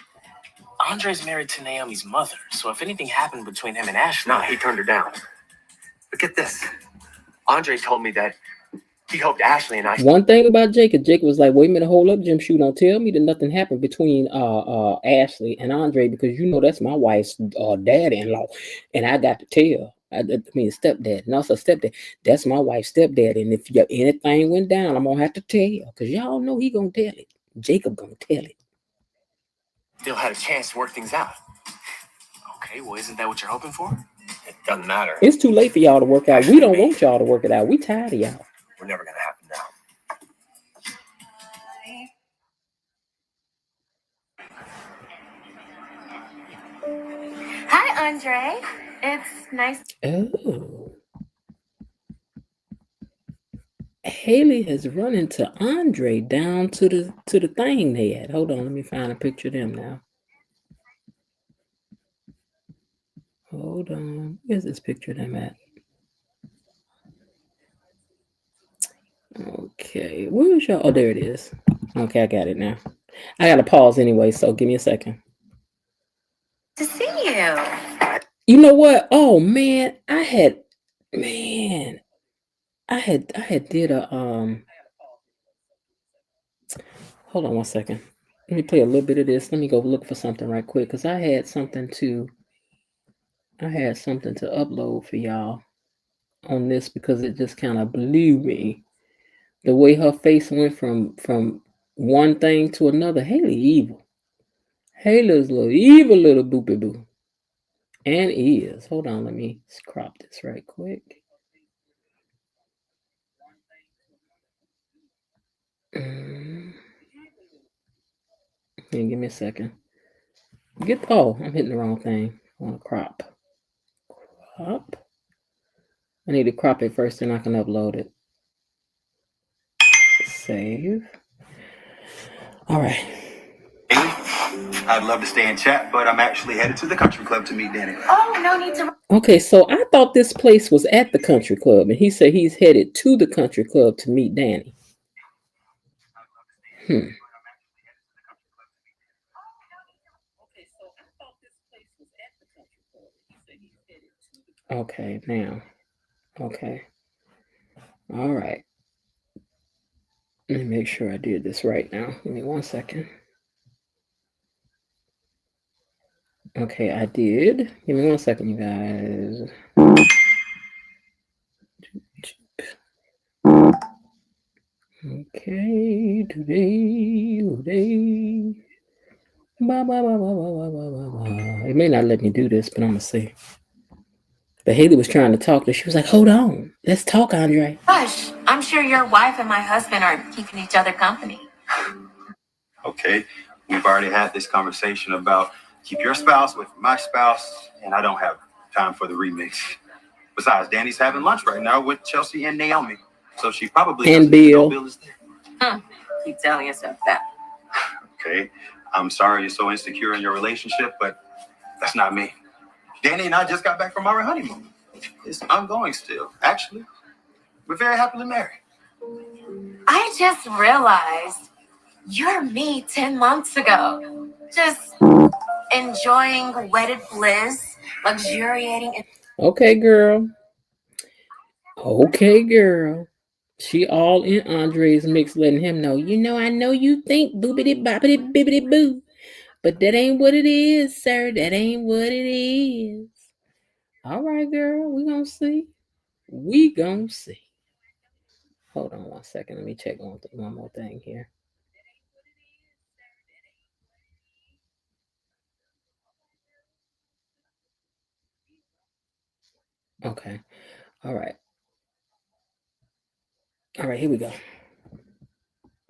Andre's married to Naomi's mother, so if anything happened between him and Ashley... No, he turned her down. But get this. Andre told me that he hoped Ashley and I... One thing about Jacob was like, wait a minute, hold up, Jim Shoe. Don't tell me that nothing happened between Ashley and Andre, because you know that's my wife's dad-in-law, and I got to tell. I mean, stepdad, and also stepdad. That's my wife's stepdad, and if anything went down, I'm gonna have to tell, because y'all know he gonna tell it. Jacob gonna tell it. Still had a chance to work things out. Okay, well, isn't that what you're hoping for? It doesn't matter. It's too late for y'all to work out. We don't want y'all to work it out. We tired of y'all. We're never gonna happen now. Hi, Andre. It's nice. Oh. Haley has run into Andre down to the thing they had. Hold on, let me find a picture of them now. Hold on. Where's this picture of them at? Okay. Where is y'all? Oh, there it is. Okay, I got it now. I got to pause anyway, so give me a second. To see you. You know what? Oh man, I had did a hold on one second. Let me play a little bit of this. Let me go look for something right quick, because I had something to upload for y'all on this, because it just kind of blew me. The way her face went from one thing to another. Haley evil. Haley's little evil little boopy boo. And is. Hold on, let me crop this right quick. Give me a second. I'm hitting the wrong thing. I want to crop. Crop. I need to crop it first, then I can upload it. Save. All right. I'd love to stay and chat, but I'm actually headed to the country club to meet Danny. Oh, no need to. Okay, so I thought this place was at the country club, and he said he's headed to the country club to meet Danny. Okay, now. Okay. All right. Let me make sure I did this right now. Give me 1 second. Okay, I did. Give me 1 second, you guys. Okay, today. It may not let me do this, but I'm gonna see. But Haley was trying to talk to her. She was like, hold on. Let's talk, Andre. Gosh, I'm sure your wife and my husband are keeping each other company. Okay, we've already had this conversation about keep your spouse with my spouse, and I don't have time for the remix. Besides, Danny's having lunch right now with Chelsea and Naomi, so she probably and doesn't Bill. know Bill is there. Keep telling yourself that. Okay, I'm sorry you're so insecure in your relationship, but that's not me. Danny and I just got back from our honeymoon. It's ongoing still. Actually, we're very happily married. I just realized you're me 10 months ago. Just enjoying wedded bliss, luxuriating in... Okay, girl. She all in Andre's mix, letting him know, I know you think boobity boppity bibbity boo, but that ain't what it is, sir. That ain't what it is. All right, girl. We gonna see. Hold on 1 second. Let me check one more thing here. Okay. All right, here we go.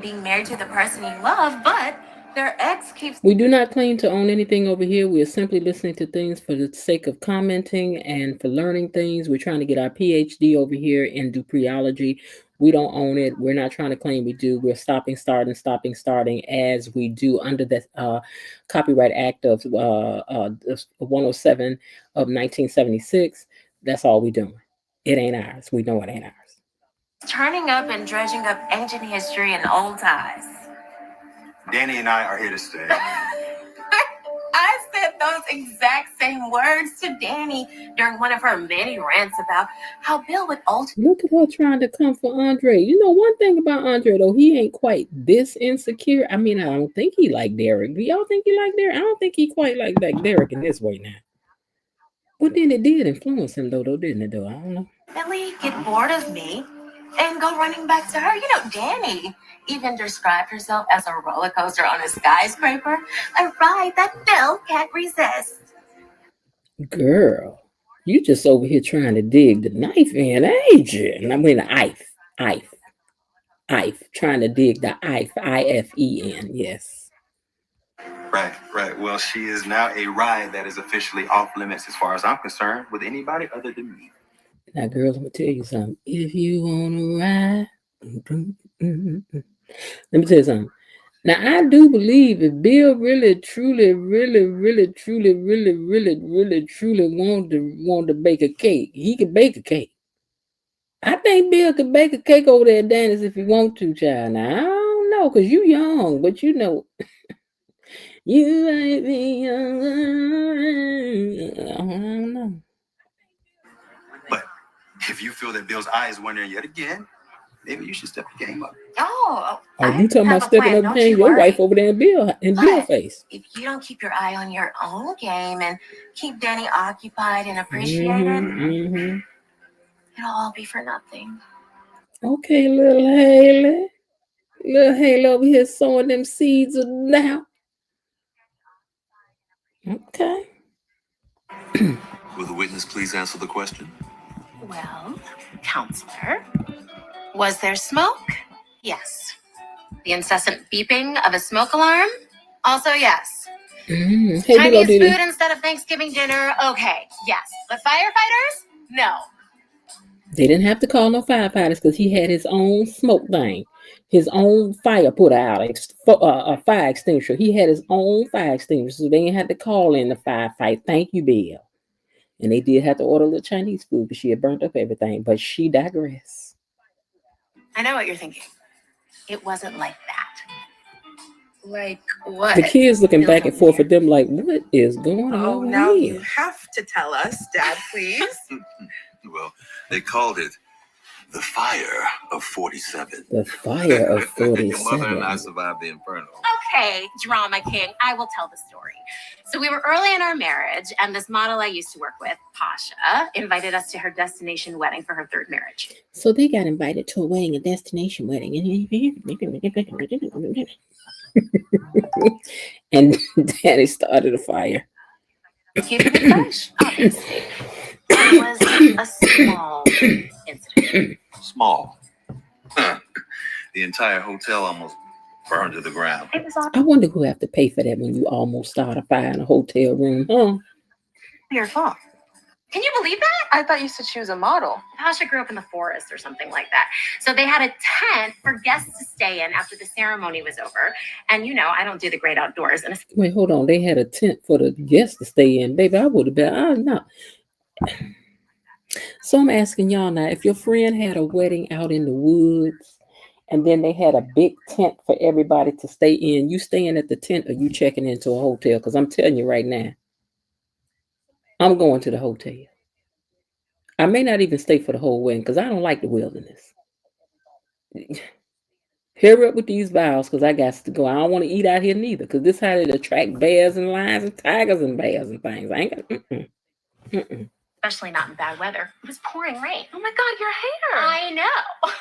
Being married to the person you love, but their ex keeps... We do not claim to own anything over here. We are simply listening to things for the sake of commenting and for learning things. We're trying to get our PhD over here in Dupreology. We don't own it. We're not trying to claim we do. We're stopping, starting as we do under the Copyright Act of 107 of 1976. That's all we're doing. It ain't ours. We know it ain't ours. turning up and dredging up ancient history and old ties. Danny and I are here to stay. I those exact same words to Danny during one of her many rants about how Bill would ultimately. Look at her trying to come for Andre. You know, one thing about Andre, though, he ain't quite this insecure. I mean, I don't think he like Derek. Do y'all think he like Derek? I don't think he quite like Derek in this way now. But then it did influence him, though, didn't it, though? I don't know. Really get bored of me and go running back to her. You know, Danny even described herself as a roller coaster on a skyscraper, a ride that Bill can't resist. Girl, you just over here trying to dig the knife in, ain't you? I mean, the Ife, trying to dig the Ife, yes. Right. Well, she is now a ride that is officially off limits as far as I'm concerned with anybody other than me. Now, girls, let me tell you something. If you want to ride, let me tell you something. Now, I do believe if Bill really, truly want to bake a cake, he can bake a cake. I think Bill could bake a cake over there at Danny's if he want to, child. Now, I don't know, because you young, but you know, you might be young. I don't know. But if you feel that Bill's eye is wandering yet again, maybe you should step the game up. Oh, you talking about stepping up game? Your wife over there in Bill face. If you don't keep your eye on your own game and keep Danny occupied and appreciated, it'll all be for nothing. Okay, little Haley. Little Haley over here sowing them seeds of now. Okay. Will the witness please answer the question? Well, counselor, was there smoke? Yes. The incessant beeping of a smoke alarm? Also, yes. Hey, Chinese food instead of Thanksgiving dinner? Okay, yes. But firefighters? No. They didn't have to call no firefighters because he had his own smoke thing, his own fire put out, a fire extinguisher. He had his own fire extinguisher, so they didn't have to call in the firefight. Thank you, Bill. And they did have to order a little Chinese food because she had burnt up everything, but she digressed. I know what you're thinking. It wasn't like that. Like what? The kids looking back and forth at them like, what is going on? Oh, now here? you have to tell us, Dad, please. Well, they called it the Fire of 47. The Fire of 47. Your mother and I survived the inferno. Okay, drama king, I will tell the story. So we were early in our marriage, and this model I used to work with, Pasha, invited us to her destination wedding for her third marriage. So they got invited to a wedding, a destination wedding. And Daddy started a fire. Keeping it fresh, obviously. It was a small incident. Small. The entire hotel almost burned to the ground. It was all I wonder who have to pay for that when you almost start a fire in a hotel room, huh? your fault. Can you believe that? I thought you said she was a model. Pasha grew up in the forest or something like that. So they had a tent for guests to stay in after the ceremony was over. And you know, I don't do the great outdoors. And Wait, hold on. They had a tent for the guests to stay in. Baby, I would have been, no. So I'm asking y'all now, if your friend had a wedding out in the woods and then they had a big tent for everybody to stay in, you staying at the tent or you checking into a hotel? Because I'm telling you right now, I'm going to the hotel. I may not even stay for the whole wedding because I don't like the wilderness. Hurry up with these vows because I got to go. I don't want to eat out here neither because this how it attract bears and lions and tigers and bears and things. I ain't got especially not in bad weather. It was pouring rain. Oh my God, your hair. I know.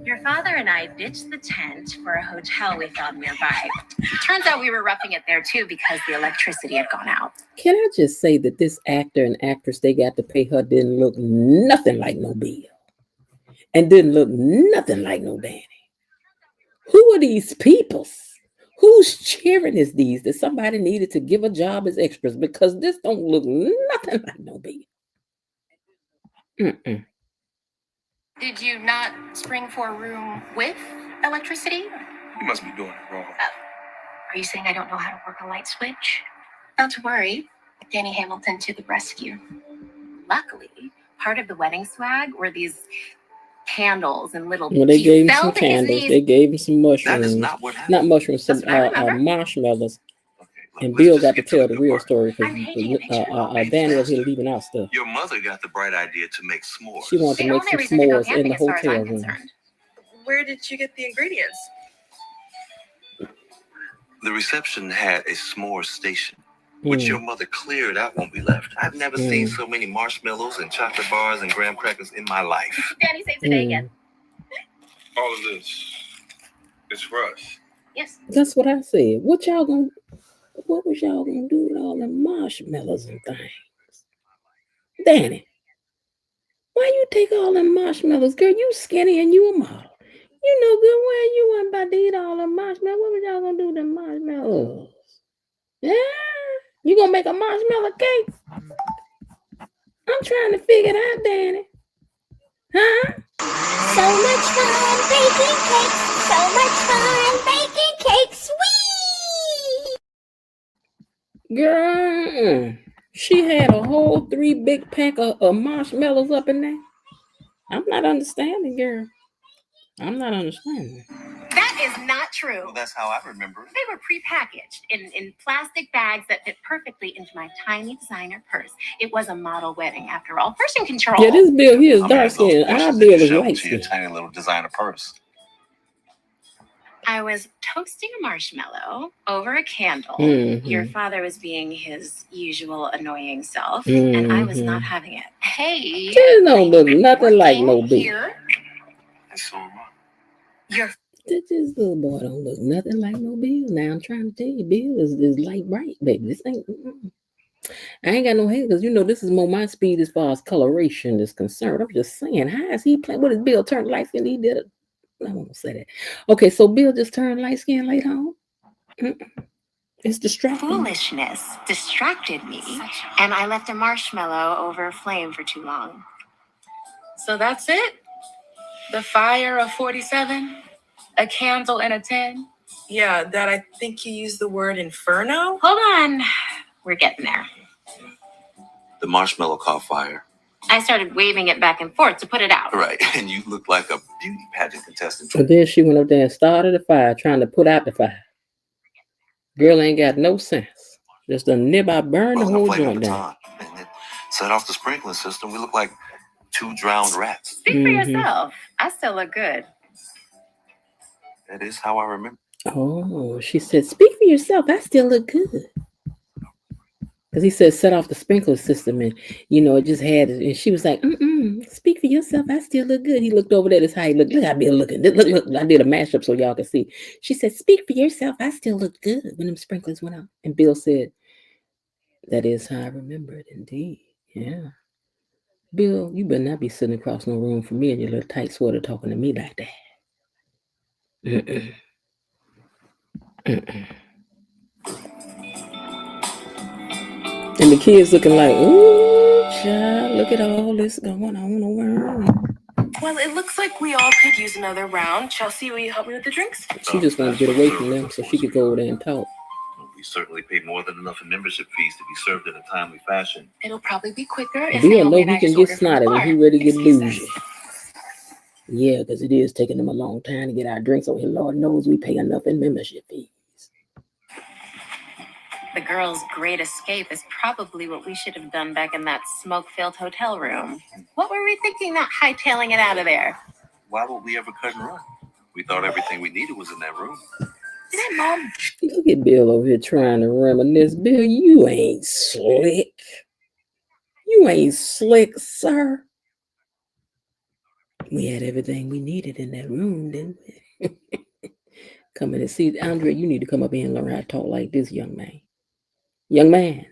Your father and I ditched the tent for a hotel we found nearby. Turns out we were roughing it there too because the electricity had gone out. Can I just say that this actor and actress they got to pay her didn't look nothing like no Bill. And didn't look nothing like no Danny. Who are these people? Whose cheering is these that somebody needed to give a job as extras? Because this don't look nothing like no Bill. Did you not spring for a room with electricity? You must be doing it wrong. Are you saying I don't know how to work a light switch? Not to worry. Danny Hamilton to the rescue. Luckily, part of the wedding swag were these candles and little. Well, they gave him some candles. They gave him some mushrooms. That is not what happened. Not mushrooms, some marshmallows. Okay, And Bill got to tell the real story because Danny was here leaving out stuff. Your mother got the bright idea to make s'mores. She wanted to make some s'mores in the hotel room. Where did you get the ingredients? The reception had a s'mores station, which your mother cleared out when we left. I've never seen so many marshmallows and chocolate bars and graham crackers in my life. Danny, say today again. All of this is for us. Yes. That's what I said. What was y'all gonna do with all them marshmallows and things? Danny, why you take all them marshmallows? Girl, you skinny and you a model. You know good well you wasn't about to eat all them marshmallows. What was y'all gonna do with them marshmallows? Yeah? You gonna make a marshmallow cake? I'm trying to figure it out, Danny. Huh? So much fun baking cakes. So much fun baking cakes. Whee! Girl, she had a whole 3 big pack of marshmallows up in there. I'm not understanding, girl. I'm not understanding. That is not true. Well, that's how I remember it. They were prepackaged in plastic bags that fit perfectly into my tiny designer purse. It was a model wedding, after all. Person control. Yeah, this Bill here is dark skinned. Our Bill is light To your skinned. tiny little designer purse. I was toasting a marshmallow over a candle. Your father was being his usual annoying self, and I was not having it. Hey, This don't look nothing like no Bill. And so am I. This little boy don't look nothing like no Bill. Now I'm trying to tell you, Bill is light bright, baby. This ain't. I ain't got no hate because you know this is more my speed as far as coloration is concerned. I'm just saying, how is he playing? What is Bill turned light skin? He did it. I won't say that. Okay, so Bill just turned light skin late home. It's distracting. Foolishness distracted me, and I left a marshmallow over a flame for too long. So that's it? The fire of 47? A candle and a 10? Yeah, Dad, I think you used the word inferno. Hold on. We're getting there. The marshmallow caught fire. I started waving it back and forth to put it out. Right, and you look like a beauty pageant contestant. And then she went up there and started a fire, trying to put out the fire. Girl ain't got no sense. Just a nib I burned the whole joint down. And it set off the sprinkling system. We look like 2 drowned rats. Speak for yourself. I still look good. That is how I remember. Oh, she said, speak for yourself. I still look good. Because he said, set off the sprinkler system. And, you know, it just had it. And she was like, speak for yourself. I still look good. He looked over there. That's how he looked. Look how Bill looking. Look. I did a mashup so y'all can see. She said, speak for yourself. I still look good when them sprinklers went out. And Bill said, that is how I remember it. Indeed. Yeah. Bill, you better not be sitting across no room from me in your little tight sweater talking to me like that. And the kids looking like, ooh, child, look at all this going on around. Well, it looks like we all could use another round. Chelsea, will you help me with the drinks? She just wanted to get away from them so she could go over there and talk. We certainly pay more than enough in membership fees to be served in a timely fashion. It'll probably be quicker if Bill know he can get snotty when he ready to get bougie. Yeah, because it is taking them a long time to get our drinks over here. Lord knows we pay enough in membership fees. The girls' great escape is probably what we should have done back in that smoke-filled hotel room. What were we thinking, not hightailing it out of there? Why would we ever cut and run? We thought everything we needed was in that room. Yeah, Mom. Look at Bill over here trying to reminisce. Bill, you ain't slick. You ain't slick, sir. We had everything we needed in that room, didn't we? Come in and see. Andre, you need to come up here and learn how to talk like this, young man. Young man.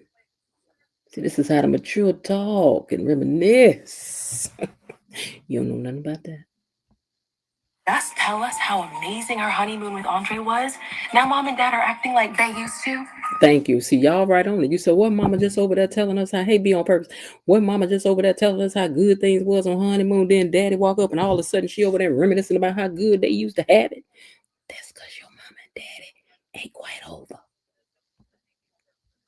See, this is how to mature talk and reminisce. You don't know nothing about that. Just tell us how amazing our honeymoon with Andre was. Now Mom and Dad are acting like they used to. Thank you. See, y'all right on it. You said, what Mama just over there telling us how, hey, be on purpose. What Mama just over there telling us how good things was on honeymoon. Then Daddy walk up and all of a sudden she over there reminiscing about how good they used to have it. That's because your Mama and Daddy ain't quite over.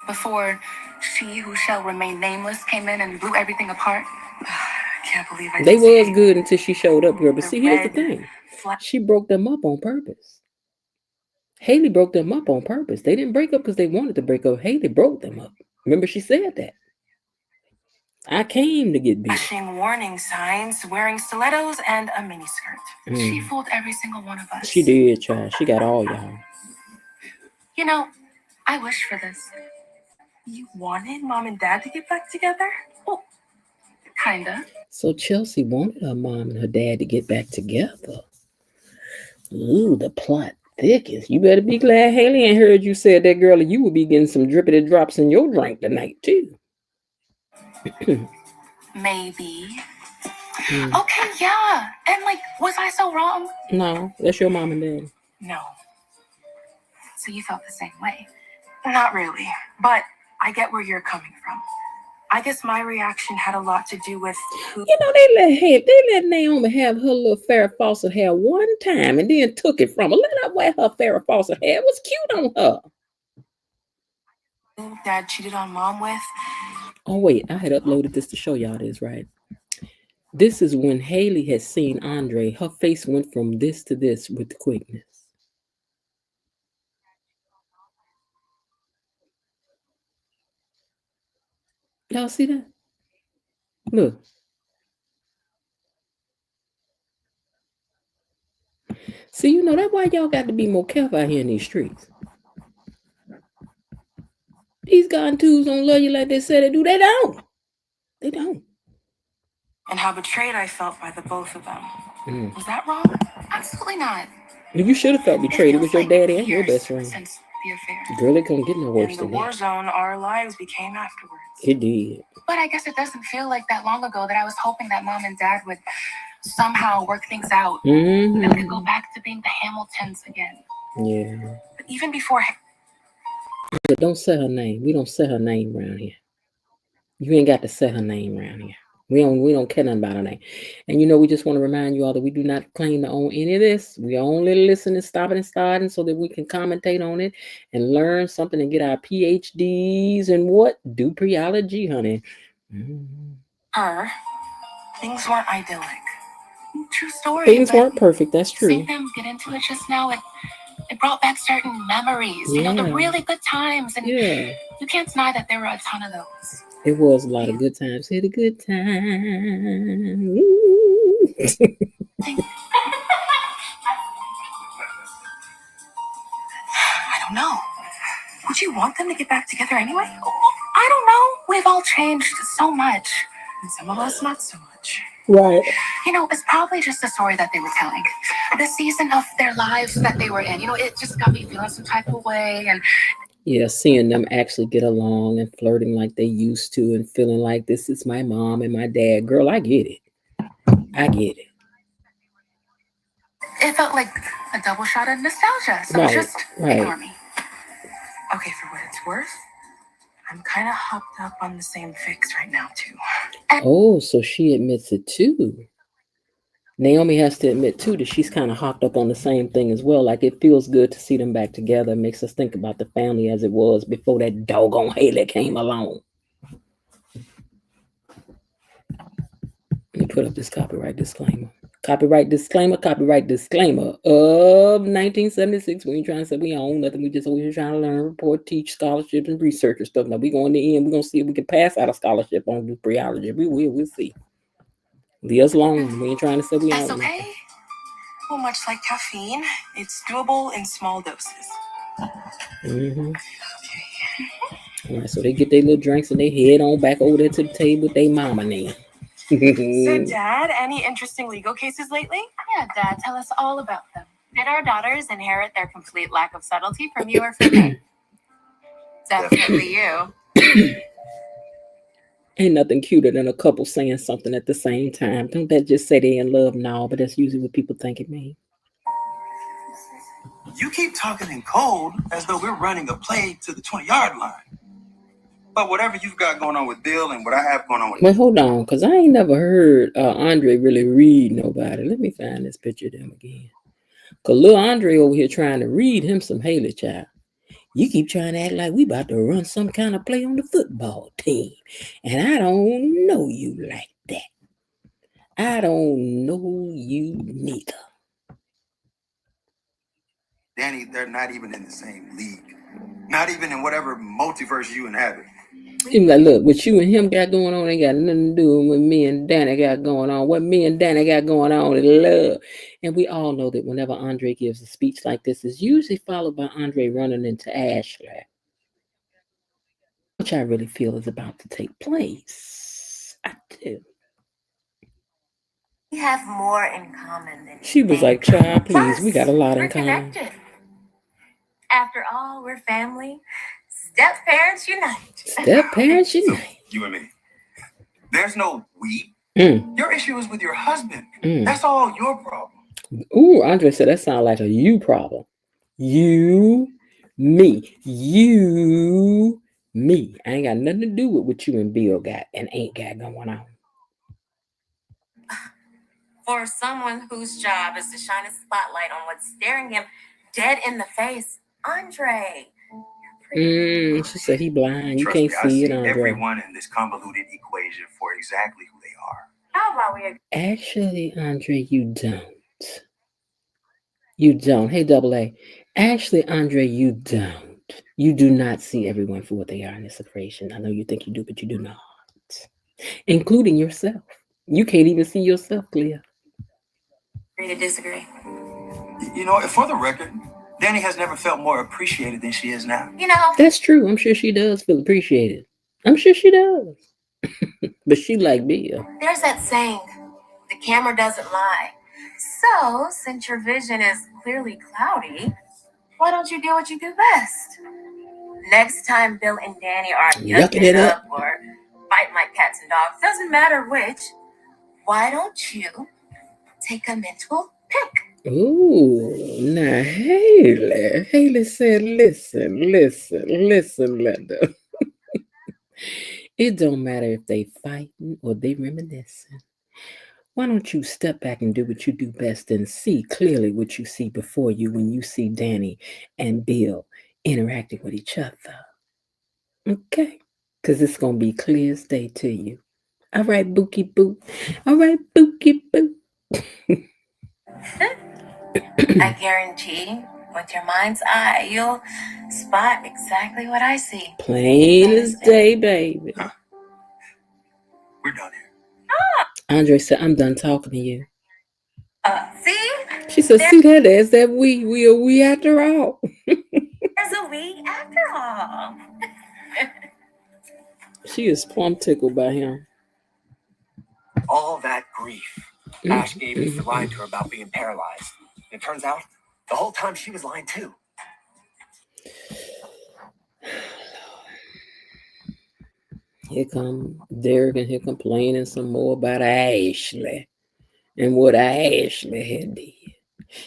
Before she who shall remain nameless came in and blew everything apart. I can't believe I They was good until she showed up, girl. But see, here's the thing. She broke them up on purpose. Haley broke them up on purpose. They didn't break up because they wanted to break up. Haley broke them up. Remember, she said that. I came to get beat. Flashing warning signs, wearing stilettos and a miniskirt. She fooled every single one of us. She did, child. She got all y'all. You know, I wish for this. You wanted mom and dad to get back together? Well, kinda. So Chelsea wanted her mom and her dad to get back together. Ooh, the plot thickens. You better be glad Haley ain't heard you said that, girl, you would be getting some drippity drops in your drink tonight, too. Maybe. Okay, yeah. And like, was I so wrong? No, that's your mom and dad. No. So you felt the same way? Not really. But I get where you're coming from. I guess my reaction had a lot to do with who. You know, they let Naomi have her little Farrah Fawcett hair one time and then took it from her. Let her wear her Farrah Fawcett hair. It was cute on her. Who dad cheated on mom with. Oh, wait, I had uploaded this to show y'all this, right? This is when Haley had seen Andre. Her face went from this to this with the quickness. Y'all see that? Look. See, you know, that's why y'all got to be more careful out here in these streets. These God twos don't love you like they said they do. They don't. They don't. And how betrayed I felt by the both of them. Was that wrong? Absolutely not. You should have felt betrayed. It was your daddy and your best friend. Since the affair. Girl, it couldn't get no worse In the than war that. zone, our lives became afterwards. It did. But I guess it doesn't feel like that long ago that I was hoping that mom and dad would somehow work things out and we could go back to being the Hamiltons again. Yeah. But even before. Don't say her name. We don't say her name around here. You ain't got to say her name around here. We don't care nothing about her name. And you know, we just want to remind you all that we do not claim to own any of this. We only listen and stopping and starting so that we can commentate on it and learn something and get our PhDs and what? Dupreology, honey. Her, things weren't idyllic. True story. Things weren't perfect, that's true. Seeing them get into it just now, it brought back certain memories, you know, the really good times. And you can't deny that there were a ton of those. It was a lot of good times. Hit a good time. I don't know. Would you want them to get back together anyway? I don't know. We've all changed so much. And some of us not so much. Right. You know, it's probably just the story that they were telling. The season of their lives that they were in. You know, it just got me feeling some type of way. And yeah, seeing them actually get along and flirting like they used to and feeling like this is my mom and my dad. Girl, I get it. I get it. It felt like a double shot of nostalgia. So just ignore me. Okay, for what it's worth, I'm kind of hopped up on the same fix right now, too. Oh, so she admits it too. Naomi has to admit too that she's kind of hopped up on the same thing as well. Like it feels good to see them back together. It makes us think about the family as it was before that doggone Haley came along. Let me put up this copyright disclaimer. Copyright disclaimer of 1976. We ain't trying to say we own nothing. We just always trying to learn, report, teach, scholarships, and research and stuff. Now we go in the end. We're gonna see if we can pass out a scholarship on Dupreology. We'll see. Leave us alone. We ain't trying to say we own okay. Well, much like caffeine, it's doable in small doses. All right, so they get their little drinks and they head on back over there to the table with their mama now. So, Dad, any interesting legal cases lately? Yeah, Dad, tell us all about them. Did our daughters inherit their complete lack of subtlety from you or from me? Definitely you. Ain't nothing cuter than a couple saying something at the same time. Don't that just say they in love now? But that's usually what people think it means. You keep talking in code as though we're running a play to the 20-yard line. But whatever you've got going on with Bill and what I have going on with... Wait, hold on, because I ain't never heard Andre really read nobody. Let me find this picture of them again. Because little Andre over here trying to read him some Haley, child. You keep trying to act like we about to run some kind of play on the football team. And I don't know you like that. I don't know you neither. Danny, they're not even in the same league. Not even in whatever multiverse you inhabit. He was like, look, what you and him got going on ain't got nothing to do with what me and Danny got going on. What me and Danny got going on is love. And we all know that whenever Andre gives a speech like this, it's usually followed by Andre running into Ashley, which I really feel is about to take place. I do. We have more in common than She was like, child, please, we got a lot in common. connected. After all, we're family. Step parents unite. Step parents unite. You and me. There's no we. Mm. Your issue is with your husband. Mm. That's all your problem. Ooh, Andre said that sounds like a you problem. You, me. You, me. I ain't got nothing to do with what you and Bill got and ain't got going on. For someone whose job is to shine a spotlight on what's staring him dead in the face, Andre. She said he blind. You Trust can't me, see I it, Andre. everyone in this convoluted equation for exactly who they are. How about we? Actually, Andre, you don't. You don't. Hey, Double A. Actually, Andre, you don't. You do not see everyone for what they are in this equation. I know you think you do, but you do not. Including yourself. You can't even see yourself clear. Agree to disagree. You know, for the record, Danny has never felt more appreciated than she is now. You know, That's true. I'm sure she does feel appreciated. I'm sure she does. But she like Bill. there's that saying, the camera doesn't lie. So, since your vision is clearly cloudy, why don't you do what you do best? Next time Bill and Danny are yucking it up or fighting like cats and dogs, doesn't matter which, why don't you take a mental pick? Ooh, now Haley said, listen, Linda. It don't matter if they fighting or they reminiscing. Why don't you step back and do what you do best and see clearly what you see before you when you see Danny and Bill interacting with each other? Okay? Because it's going to be clear as day to you. All right, Bookie Boo. All right, Bookie Boo. I guarantee, with your mind's eye, you'll spot exactly what I see. Plain as day, baby. Huh. We're done here. Andre said, I'm done talking to you. See? She said, see that? There's that we are we after all. There's a we after all. She is plumb tickled by him. All that grief Ash gave me for lying to her about being paralyzed. And it turns out, the whole time she was lying too. Here come Derek and here complaining some more about Ashley and what Ashley had did.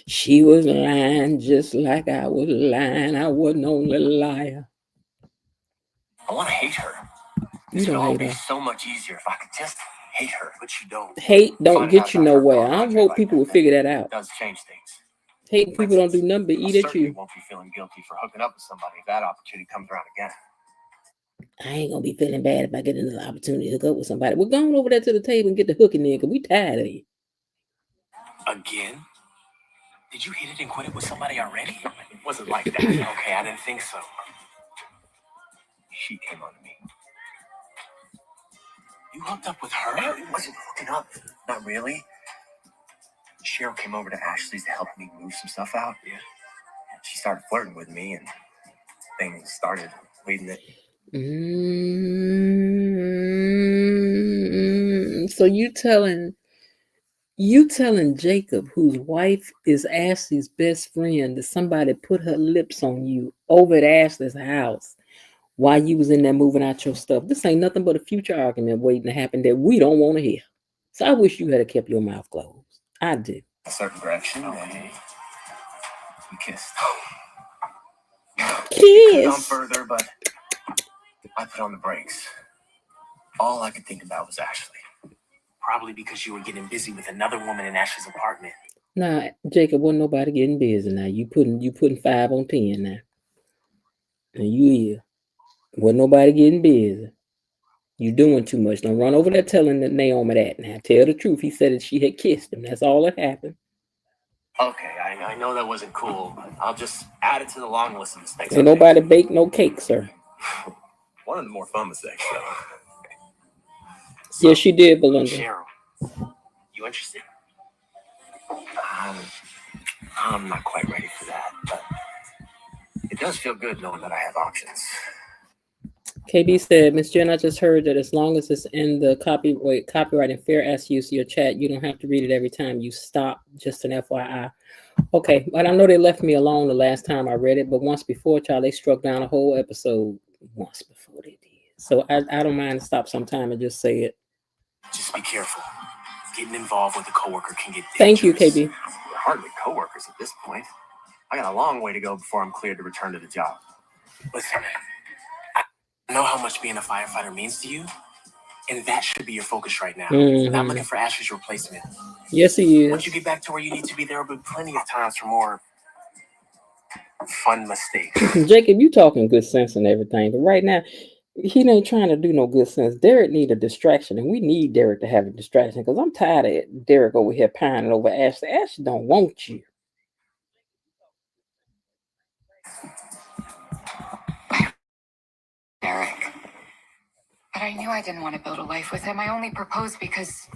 She was lying just like I was lying. I wasn't only a liar. I want to hate her. You This would don't all hate be her. so much easier if I could just hate her, but you don't. Hate don't Finding get out you about her nowhere. thought I Andre hope like people that will figure that out. does change things. Hating For people don't do instance, nothing but I'm eat at certain you. won't be feeling guilty for hooking up with somebody if that opportunity comes around again. I ain't gonna be feeling bad if I get another opportunity to hook up with somebody. We're going over there to the table and get the hooking in because we tired of you. Again? Did you hit it and quit it with somebody already? It wasn't like that. Okay, I didn't think so. She came on to me. You hooked up with her? It wasn't hooking up. Not really. Cheryl came over to Ashley's to help me move some stuff out. Yeah. She started flirting with me and things started leading it. So you telling Jacob, whose wife is Ashley's best friend, that somebody put her lips on you over at Ashley's house while you was in there moving out your stuff. This ain't nothing but a future argument waiting to happen that we don't want to hear. So I wish you had kept your mouth closed. I do. A certain direction, and we kissed. It could have gone further, but I put on the brakes. All I could think about was Ashley. Probably because you were getting busy with another woman in Ashley's apartment. Nah, Jacob, wasn't nobody getting busy now. You putting 5 on 10 now. And you here. Wasn't nobody getting busy. You doing too much. Don't run over there telling Naomi that. Now tell the truth. He said that she had kissed him. That's all that happened. Okay, I know that wasn't cool, but I'll just add it to the long list of mistakes. Ain't nobody bake no cake, sir. One of the more fun mistakes, though. Yes, she did, Belinda. Cheryl, you interested? I'm not quite ready for that, but it does feel good knowing that I have options. KB said, Miss Jen, I just heard that as long as it's in the copyright and fair as use of your chat, you don't have to read it every time you stop. Just an FYI. Okay, but I know they left me alone the last time I read it, but once before, child, they struck down a whole episode once before they did. So I don't mind to stop sometime and just say it. Just be careful. Getting involved with a coworker can get dangerous. Thank you, KB. We're hardly coworkers at this point. I got a long way to go before I'm cleared to return to the job. Listen, I know how much being a firefighter means to you, and that should be your focus right now. I'm not looking for Ashley's replacement. Yes, he is. Once you get back to where you need to be, there will be plenty of times for more fun mistakes. Jacob, you talking good sense and everything, but right now, he ain't trying to do no good sense. Derek need a distraction, and we need Derek to have a distraction because I'm tired of Derek over here pining over Ashley. Ashley don't want you. Derek. But I knew I didn't want to build a life with him. I only proposed because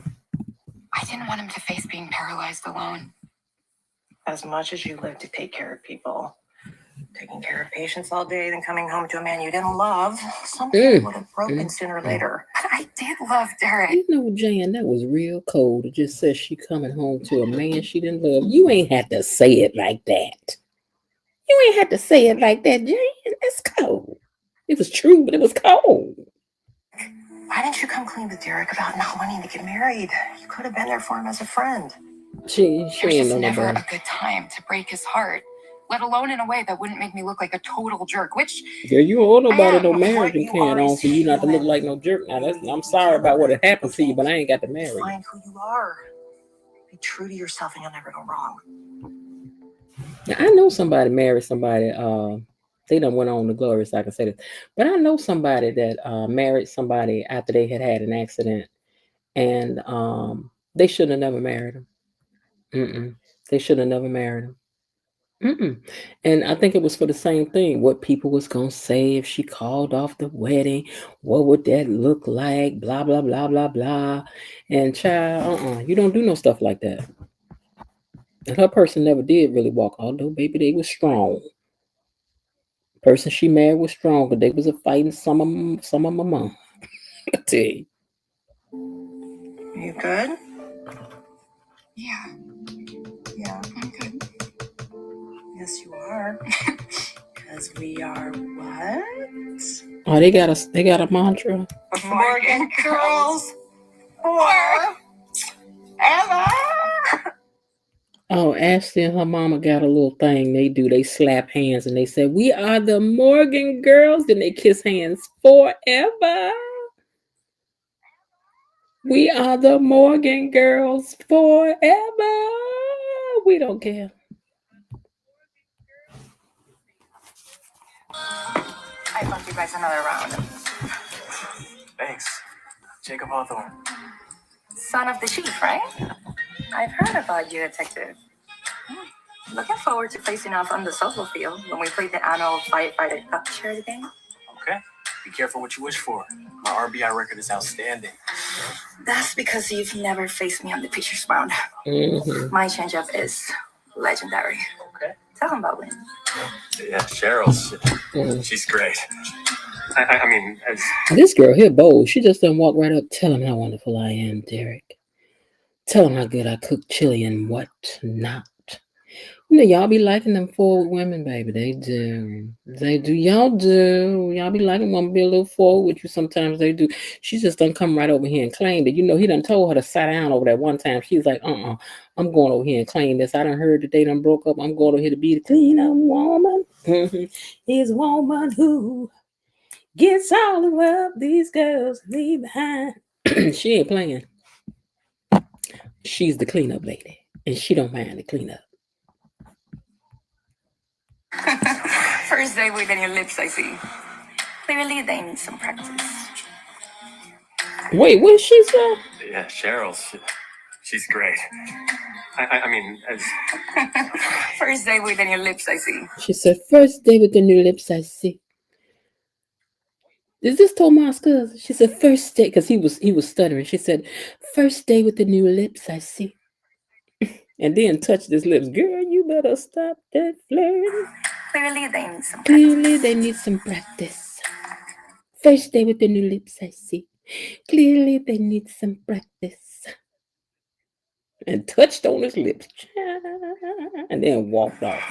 I didn't want him to face being paralyzed alone. As much as you live to take care of people, taking care of patients all day, then coming home to a man you didn't love, something would have broken sooner or later. But I did love Derek. You know, Jan, that was real cold. It just says she coming home to a man she didn't love. You ain't had to say it like that. You ain't had to say it like that, Jan. It's cold. It was true, but it was cold. Why didn't you come clean with Derek about not wanting to get married? You could have been there for him as a friend. She There's ain't just know never nobody. a good time to break his heart, let alone in a way that wouldn't make me look like a total jerk, which... Girl, you don't owe nobody no am. marriage and carrying on for you not to look like no jerk. Now, I'm sorry about what had happened to you, but I ain't got to marry you. Find who you are. Be true to yourself and you'll never go wrong. Now, I know somebody married somebody. They done went on to glory, so I can say this. But I know somebody that married somebody after they had an accident, and they shouldn't have never married him. They should have never married him. And I think it was for the same thing. What people was gonna say if she called off the wedding? What would that look like? Blah blah blah blah blah. And child, you don't do no stuff like that. And her person never did really walk, although baby they was strong. Person she married was strong, but they was a fighting some of my mom. I tell you. You good? Yeah, Yeah. I'm good. Yes, you are. Because we are what? Oh, they got a mantra. Morgan girls. Forever. Oh, Ashley and her mama got a little thing they do. They slap hands and they say, "We are the Morgan girls." Then they kiss hands forever. We are the Morgan girls forever. We don't care. I bumped you guys another round. Thanks. Jacob Hawthorne. Son of the chief, right? I've heard about you, detective. Looking forward to facing off on the softball field when we play the annual firefighter cup charity game. Okay. Be careful what you wish for. My RBI record is outstanding. That's because you've never faced me on the pitcher's mound. My changeup is legendary. Okay. Tell him about Lynn. Yeah, Cheryl's. She's great. I mean, This girl here bold. She just doesn't walk right up. Tell him how wonderful I am, Derek. Tell him how good I cook chili and what not. You know, y'all be liking them forward women, baby. They do. They do. Y'all do. Y'all be liking women be a little forward with you. Sometimes they do. She just done come right over here and claimed it. You know, he done told her to sit down over that one time. She's like, I'm going over here and claim this. I done heard that they done broke up. I'm going over here to be the clean up woman. Is a woman who gets all the love these girls leave behind. She ain't playing. She's the cleanup lady. And she don't mind the cleanup. First day with your lips, I see. Clearly, they need some practice. Wait, what she said? yeah, Cheryl's. She's great. I mean, First day with the new lips, I see. She said, first day with the new lips, I see. Is this Tomas' cousin? She said, first day, because he was stuttering. She said, first day with the new lips, I see. And then touched his lips. Girl, you better stop that flirting. Clearly, they need some practice. Clearly, they need some practice. First day with the new lips, I see. Clearly, they need some practice. And touched on his lips. And then walked off.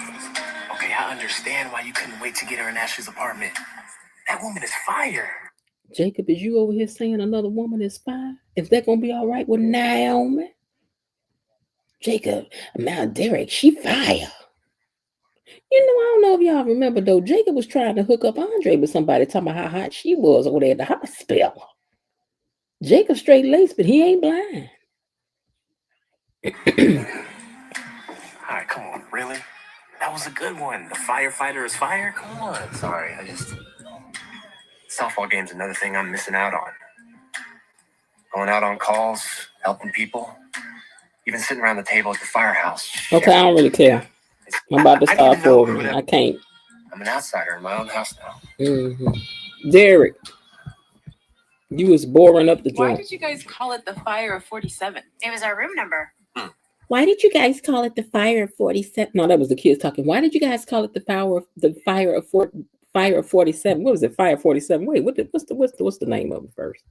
Okay, I understand why you couldn't wait to get her in Ashley's apartment. That woman is fire. Jacob, is you over here saying another woman is fire? Is that going to be all right with Naomi? Jacob, Mount Derek, she fire. You know, I don't know if y'all remember, though, Jacob was trying to hook up Andre with somebody, talking about how hot she was over there at the hospital. Jacob straight laced, but he ain't blind. All right, come on, really? That was a good one. The firefighter is fire? Come on. Sorry, softball game's another thing I'm missing out on. Going out on calls, helping people, even sitting around the table at the firehouse. Okay, I don't really care. I'm about to start forwarding. I can't. I'm an outsider in my own house now. Derek, you was boring up the joint. Why did you guys call it the Fire of 47? It was our room number. Why did you guys call it the Fire of 47? No, that was the kids talking. Why did you guys call it the Fire of 47? What was it? Fire 47. Wait, what's the name of it first?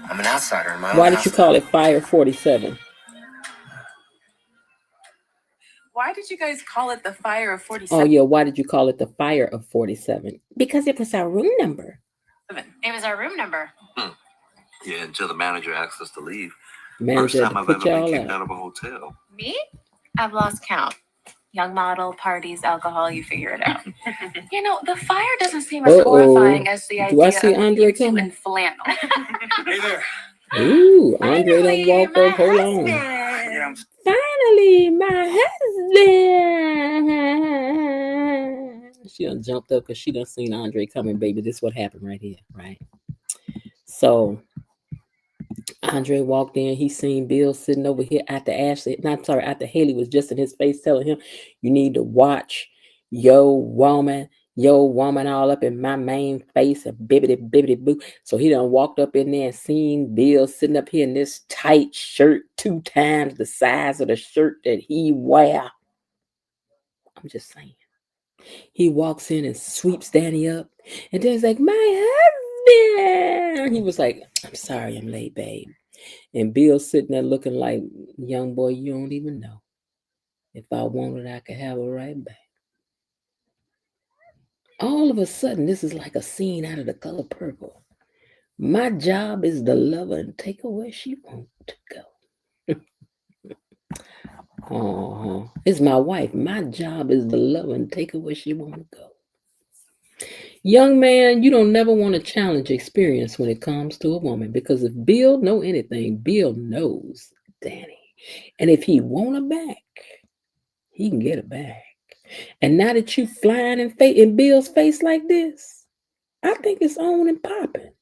I'm an outsider in my own house. Why did you call it Fire 47? Why did you guys call it the Fire of 47? Oh, yeah. Why did you call it the Fire of 47? Because it was our room number. It was our room number. Yeah, until the manager asked us to leave. Manager First time I've ever been kicked out of a hotel. Me? I've lost count. Young model, parties, alcohol, you figure it out. You know, the fire doesn't seem as horrifying as the idea Do I see of Andre you two coming? in flannel. Hey there. Ooh, Andre done walked up. Hold on. Yeah, Finally, my husband. She done jumped up because she done seen Andre coming, baby. This is what happened right here, right? So Andre walked in. He seen Bill sitting over here after Haley was just in his face telling him, you need to watch your woman all up in my main face and bibbity boo. So he done walked up in there and seen Bill sitting up here in this tight shirt 2 times the size of the shirt that he wear. I'm just saying. He walks in and sweeps Danny up. And then he's like, my husband. He was like, I'm sorry I'm late, babe. And Bill's sitting there looking like, young boy, you don't even know. If I wanted, I could have her right back. All of a sudden, this is like a scene out of The Color Purple. My job is to love her and take her where she wants to go. It's my wife. My job is to love her and take her where she wants to go. Young man, you don't never want to challenge experience when it comes to a woman, because if Bill know anything, Bill knows Danny. And if he want her back, he can get her back. And now that you flying in Bill's face like this, I think it's on and popping.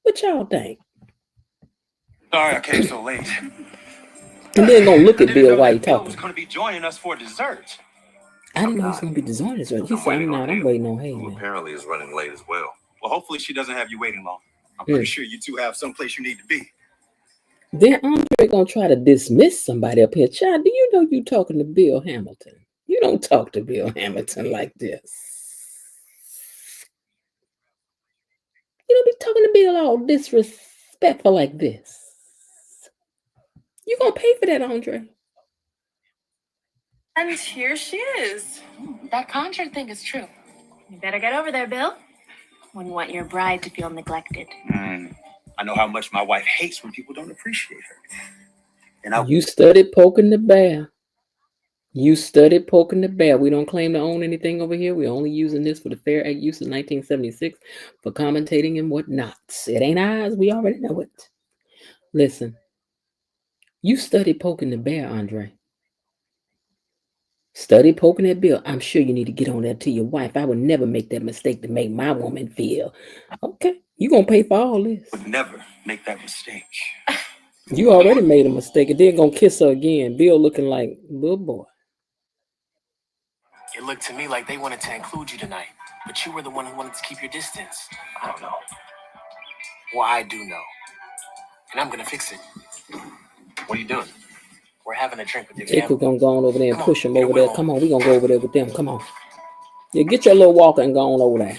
What y'all think? Sorry I came so late. And then gonna look at Bill while he Bill talking. was going to be joining us for dessert. I didn't know he was gonna be designed as well. He said, I'm waiting on Haley. Who apparently is running late as well. Well, hopefully she doesn't have you waiting long. I'm pretty sure you two have someplace you need to be. Then Andre gonna try to dismiss somebody up here. Child, do you know you talking to Bill Hamilton? You don't talk to Bill Hamilton like this. You don't be talking to Bill all disrespectful like this. You gonna pay for that, Andre? And here she is. That contract thing is true. You better get over there, Bill. Wouldn't want your bride to feel neglected. I know how much my wife hates when people don't appreciate her. And You studied poking the bear. We don't claim to own anything over here. We're only using this for the Fair Act use in 1976 for commentating and whatnot. It ain't ours. We already know it. Listen, you studied poking the bear, Andre. Study poking at Bill. I'm sure you need to get on that to your wife. I would never make that mistake to make my woman feel. Okay, you gonna pay for all this. would never make that mistake. You already made a mistake, and then gonna kiss her again. Bill looking like little boy. It looked to me like they wanted to include you tonight, but you were the one who wanted to keep your distance. I don't know. Well, I do know. And I'm gonna fix it. What are you doing? We're having a drink with your Jacob family. gonna go on over there and push him over there. Will. Come on, we gonna go over there with them. Come on. Yeah, get your little walker and go on over there.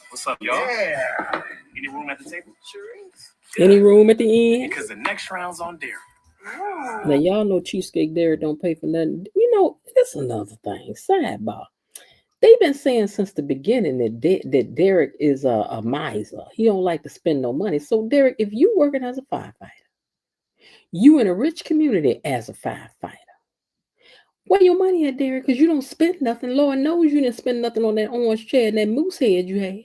What's up, y'all? Yeah. Any room at the table? Sure is. Any room at the end? Because the next round's on Derek. Now y'all know Cheesecake Derek don't pay for nothing. You know, that's another thing. Sidebar. They've been saying since the beginning that Derek is a miser. He don't like to spend no money. So Derek, if you working as a firefighter, you in a rich community as a firefighter, where your money at, Derek? Because you don't spend nothing. Lord knows you didn't spend nothing on that orange chair and that moose head you had.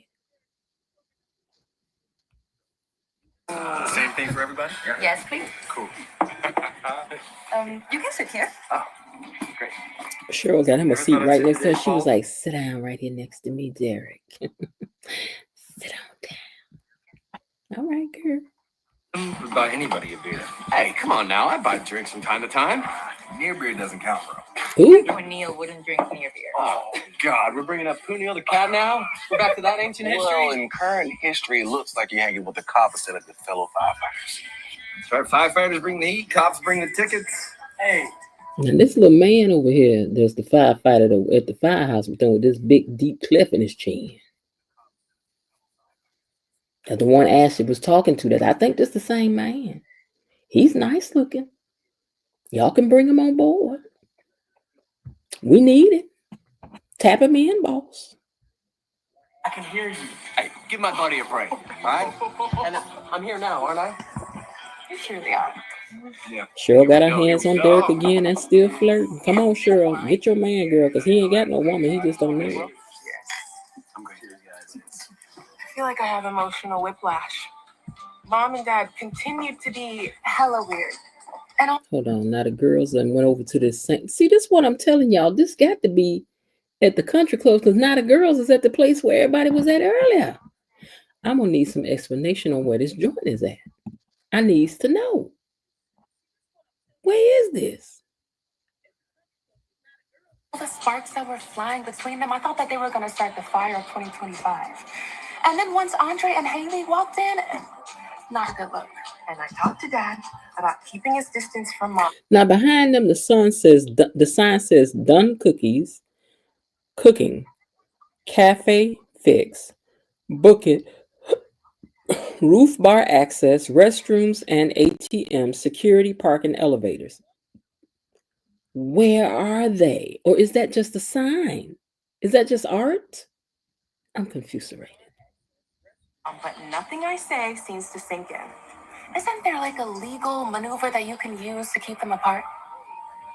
Same thing for everybody? Yes, please. Cool. You can sit here. Oh, great. Cheryl got him a seat right next to her. She was like, sit down right here next to me, Derek. Sit down. All right, girl. Buy anybody a beer. Hey, come on now. I buy drinks from time to time. Near beer doesn't count, bro. Who? Neil wouldn't drink near beer. Oh, God. We're bringing up Punio the cat now? We're back to that ancient history? Well, in current history, it looks like you're hanging with the opposite of your fellow firefighters. That's right. Firefighters bring the heat, cops bring the tickets. Hey. Now this little man over here, there's the firefighter at the firehouse with this big deep cleft in his chin. That's the one Ashley was talking to. That I think that's the same man. He's nice looking. Y'all can bring him on board. We need it. Tap him in, boss. I can hear you. Hey, give my buddy a break, all right? And I'm here now, aren't I? You surely are. Yeah. Cheryl got her hands on Derek again and still flirting. Come on, Cheryl. Get your man, girl, because he ain't got no woman. He just don't know it. I'm good here, guys. I feel like I have emotional whiplash. Mom and Dad continue to be hella weird. And hold on. Now the girls then went over to this. See, this is what I'm telling y'all. This got to be at the country club because now the girls is at the place where everybody was at earlier. I'm going to need some explanation on where this joint is at. I needs to know. Where is this? The sparks that were flying between them, I thought that they were going to start the fire of 2025. And then once Andre and Haley walked in, not a good look. I talked to Dad about keeping his distance from Mom. Now behind them, the sign says Done Cooking, Cafe Fix, Book It, Roof Bar Access, Restrooms and ATM, Security, Parking, Elevators. Where are they? Or is that just a sign? Is that just art? I'm confused. But nothing I say seems to sink in. Isn't there like a legal maneuver that you can use to keep them apart?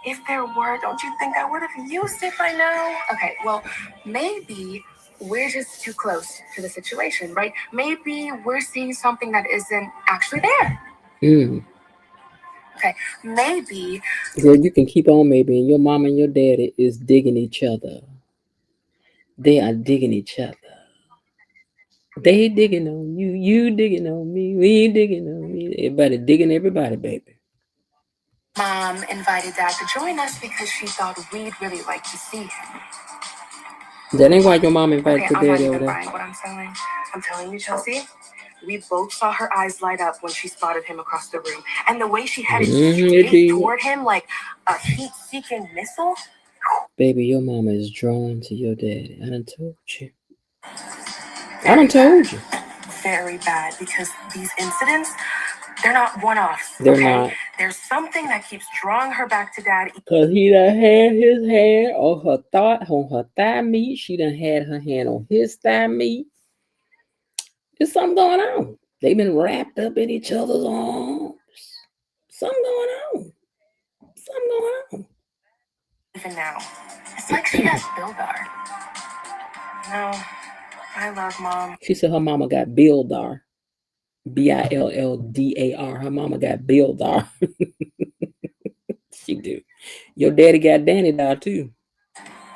If there were, don't you think I would have used it by now? Okay, well, maybe we're just too close to the situation, right? Maybe we're seeing something that isn't actually there. Okay, maybe. Girl, you can keep on maybe, and your mom and your daddy is digging each other. They are digging each other. They digging on you, you digging on me, we digging on me. Everybody digging everybody, baby. Mom invited Dad to join us because she thought we'd really like to see him. That ain't why your mom invited Okay, your I'm not daddy even over there. buying what I'm selling. I'm telling you, Chelsea, we both saw her eyes light up when she spotted him across the room. And the way she headed straight toward him like a heat-seeking missile. Baby, your mama is drawn to your daddy. I done told you. I done told you. Very bad, because these incidents, they're not one-offs. They're not. There's something that keeps drawing her back to Dad. Because he done had his hand on her thigh meat. She done had her hand on his thigh meat. There's something going on. They've been wrapped up in each other's arms. Something going on. Something going on. Even now. It's like she has Bildar. No, I love Mom. She said her mama got Bildar. Bildar. Her mama got Bildar. She do. Your daddy got Danny Dar too.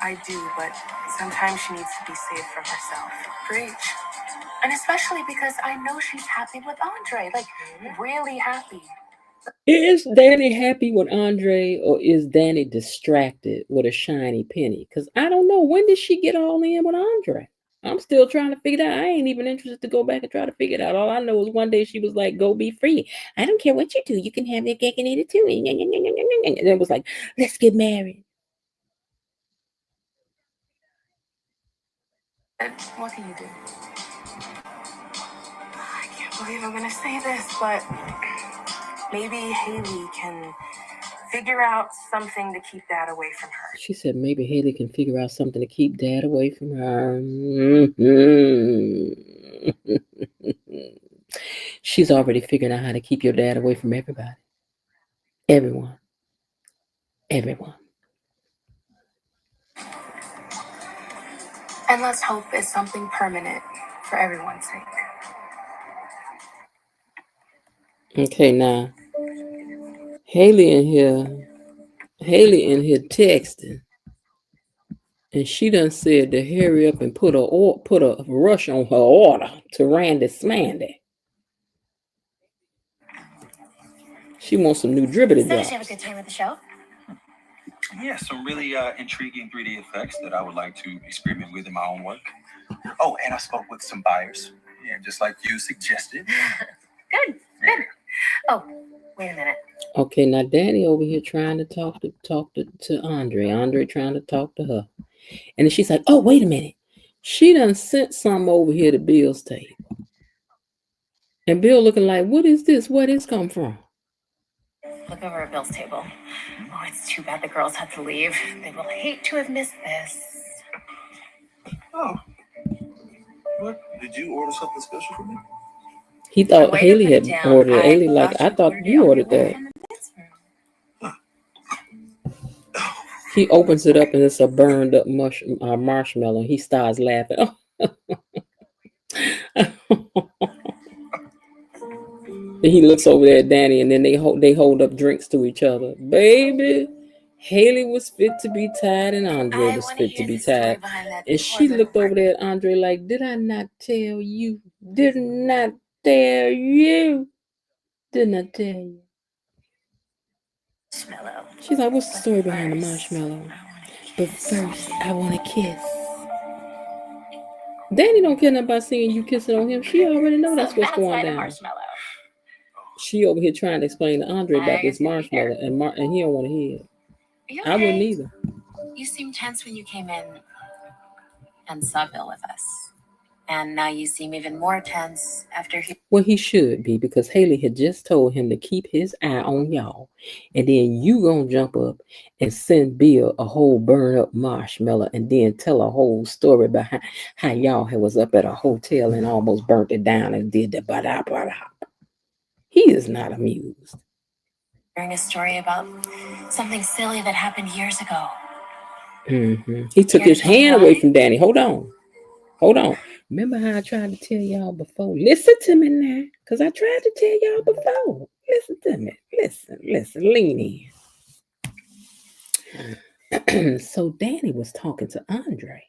I do, but sometimes she needs to be saved from herself. Preach. And especially because I know she's happy with Andre, like really happy. Is Danny happy with Andre, or is Danny distracted with a shiny penny? Because I don't know. When did she get all in with Andre? I'm still trying to figure it out. I ain't even interested to go back and try to figure it out. All I know is one day she was like, "Go be free. I don't care what you do. You can have your cake and eat it too." And it was like, "Let's get married." What can you do? I can't believe I'm gonna say this, but maybe Haley can figure out something to keep Dad away from her. She said maybe Haley can figure out something to keep Dad away from her. She's already figured out how to keep your dad away from everybody. Everyone. And let's hope it's something permanent for everyone's sake. Okay, now Haley in here texting, and she done said to hurry up and put a rush on her order to Randy Smandy. She wants some new dribbity So, did drops. you have a good time at the show? Yeah, some really intriguing 3D effects that I would like to experiment with in my own work. Oh, and I spoke with some buyers. Yeah, just like you suggested. Good. Oh, wait a minute. Okay, now Danny over here trying to talk to Andre. Andre trying to talk to her. And then she's like, "Oh, wait a minute. She done sent something over here to Bill's table." And Bill looking like, "What is this? Where this come from?" Look over at Bill's table. Oh, it's too bad the girls had to leave. They will hate to have missed this. Oh. What? Did you order something special for me? He thought Haley had ordered it. Haley like, "I thought you ordered that." He opens it up and it's a burned up marshmallow. He starts laughing. He looks over there at Danny, and then they hold up drinks to each other. Baby, Haley was fit to be tied, and Andre was fit to be tied. And she looked over there at Andre like, "Did I not tell you? Did not tell you? Didn't I tell you?" She's like, "What's the story behind the marshmallow? But first, I want to kiss." Danny don't care nothing about seeing you kissing on him. She already know that's what's going down. She over here trying to explain to Andre about this marshmallow, and he don't want to hear it. Okay? I wouldn't either. You seemed tense when you came in and saw Bill with us. And now you seem even more tense after he... Well, he should be, because Haley had just told him to keep his eye on y'all. And then you gonna jump up and send Bill a whole burn up marshmallow and then tell a whole story about how y'all was up at a hotel and almost burnt it down and did the ba-da-ba-da. He is not amused. Hearing a story about something silly that happened years ago. Mm-hmm. He took his hand away from Danny. Hold on. Remember how I tried to tell y'all before? Listen to me now, because I tried to tell y'all before. Listen to me. Listen, lean in. So Danny was talking to Andre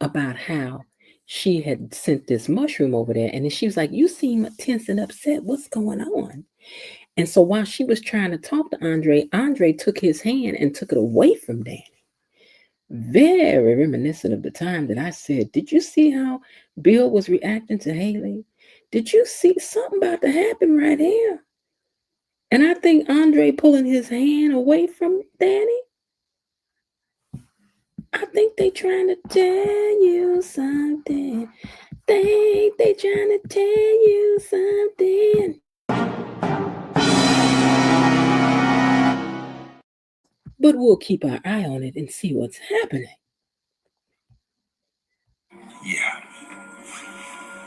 about how she had sent this mushroom over there. And then she was like, "You seem tense and upset. What's going on?" And so while she was trying to talk to Andre took his hand and took it away from Danny. Very reminiscent of the time that I said, "Did you see how Bill was reacting to Haley? Did you see something about to happen right here?" And I think Andre pulling his hand away from Danny, I think they trying to tell you something. They trying to tell you something. But we'll keep our eye on it and see what's happening. Yeah.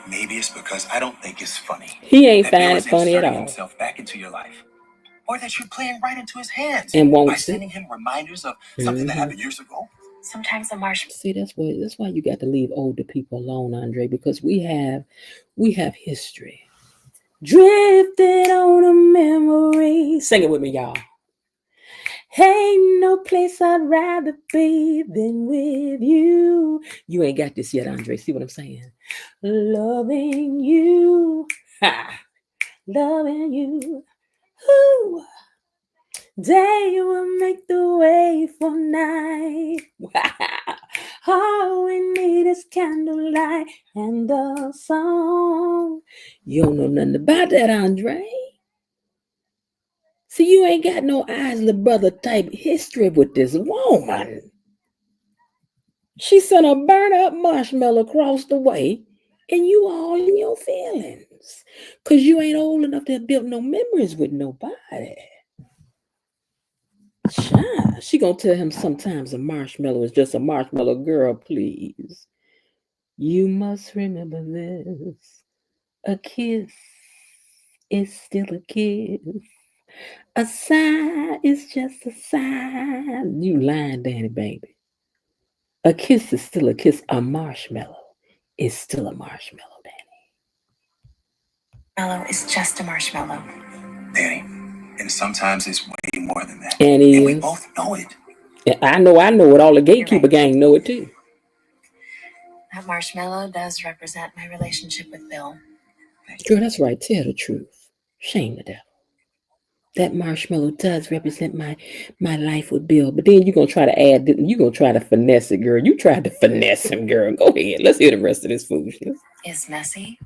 Maybe it's because I don't think it's funny. He ain't find it funny at all. Himself back into your life, or that you're playing right into his hands and won't by sending him reminders of something that happened years ago. Sometimes the marshmallow. See, that's why you got to leave older people alone, Andre, because we have history. Drifted on a memory. Sing it with me, y'all. Ain't no place I'd rather be than with you. You ain't got this yet, Andre. See what I'm saying? Loving you. Ha! Loving you. Ooh. Day will make the way for night. All we need is candlelight and a song. You don't know nothing about that, Andre. See, you ain't got no Isley brother type history with this woman. She sent a burn up marshmallow across the way, and you all in your feelings. Cause you ain't old enough to have built no memories with nobody. She gonna tell him sometimes a marshmallow is just a marshmallow. Girl, please. You must remember this. A kiss is still a kiss. A sigh is just a sigh. You lying, Danny, baby. A kiss is still a kiss. A marshmallow is still a marshmallow, Danny. Marshmallow is just a marshmallow. Danny, and sometimes it's way more than that. And we both know it. I know it. All the gatekeeper gang know it too. That marshmallow does represent my relationship with Bill. Girl, that's right. Tell the truth. Shame the devil. That marshmallow does represent my life with Bill. But then you're going to try to add, you're going to try to finesse it, girl. You tried to finesse him, girl. Go ahead. Let's hear the rest of this foolishness. Is messy,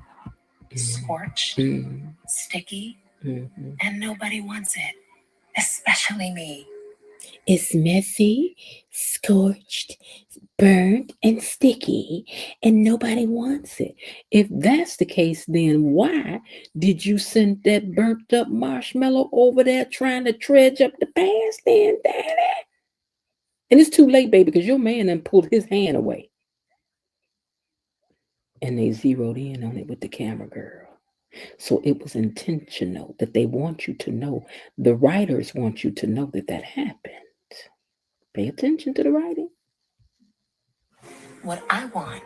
scorched, sticky, and nobody wants it, especially me. It's messy, scorched, burnt, and sticky, and nobody wants it. If that's the case, then why did you send that burnt up marshmallow over there trying to dredge up the past then, Daddy? And it's too late, baby, because your man done pulled his hand away. And they zeroed in on it with the camera girl. So it was intentional that they want you to know. The writers want you to know that happened. Pay attention to the writing. What I want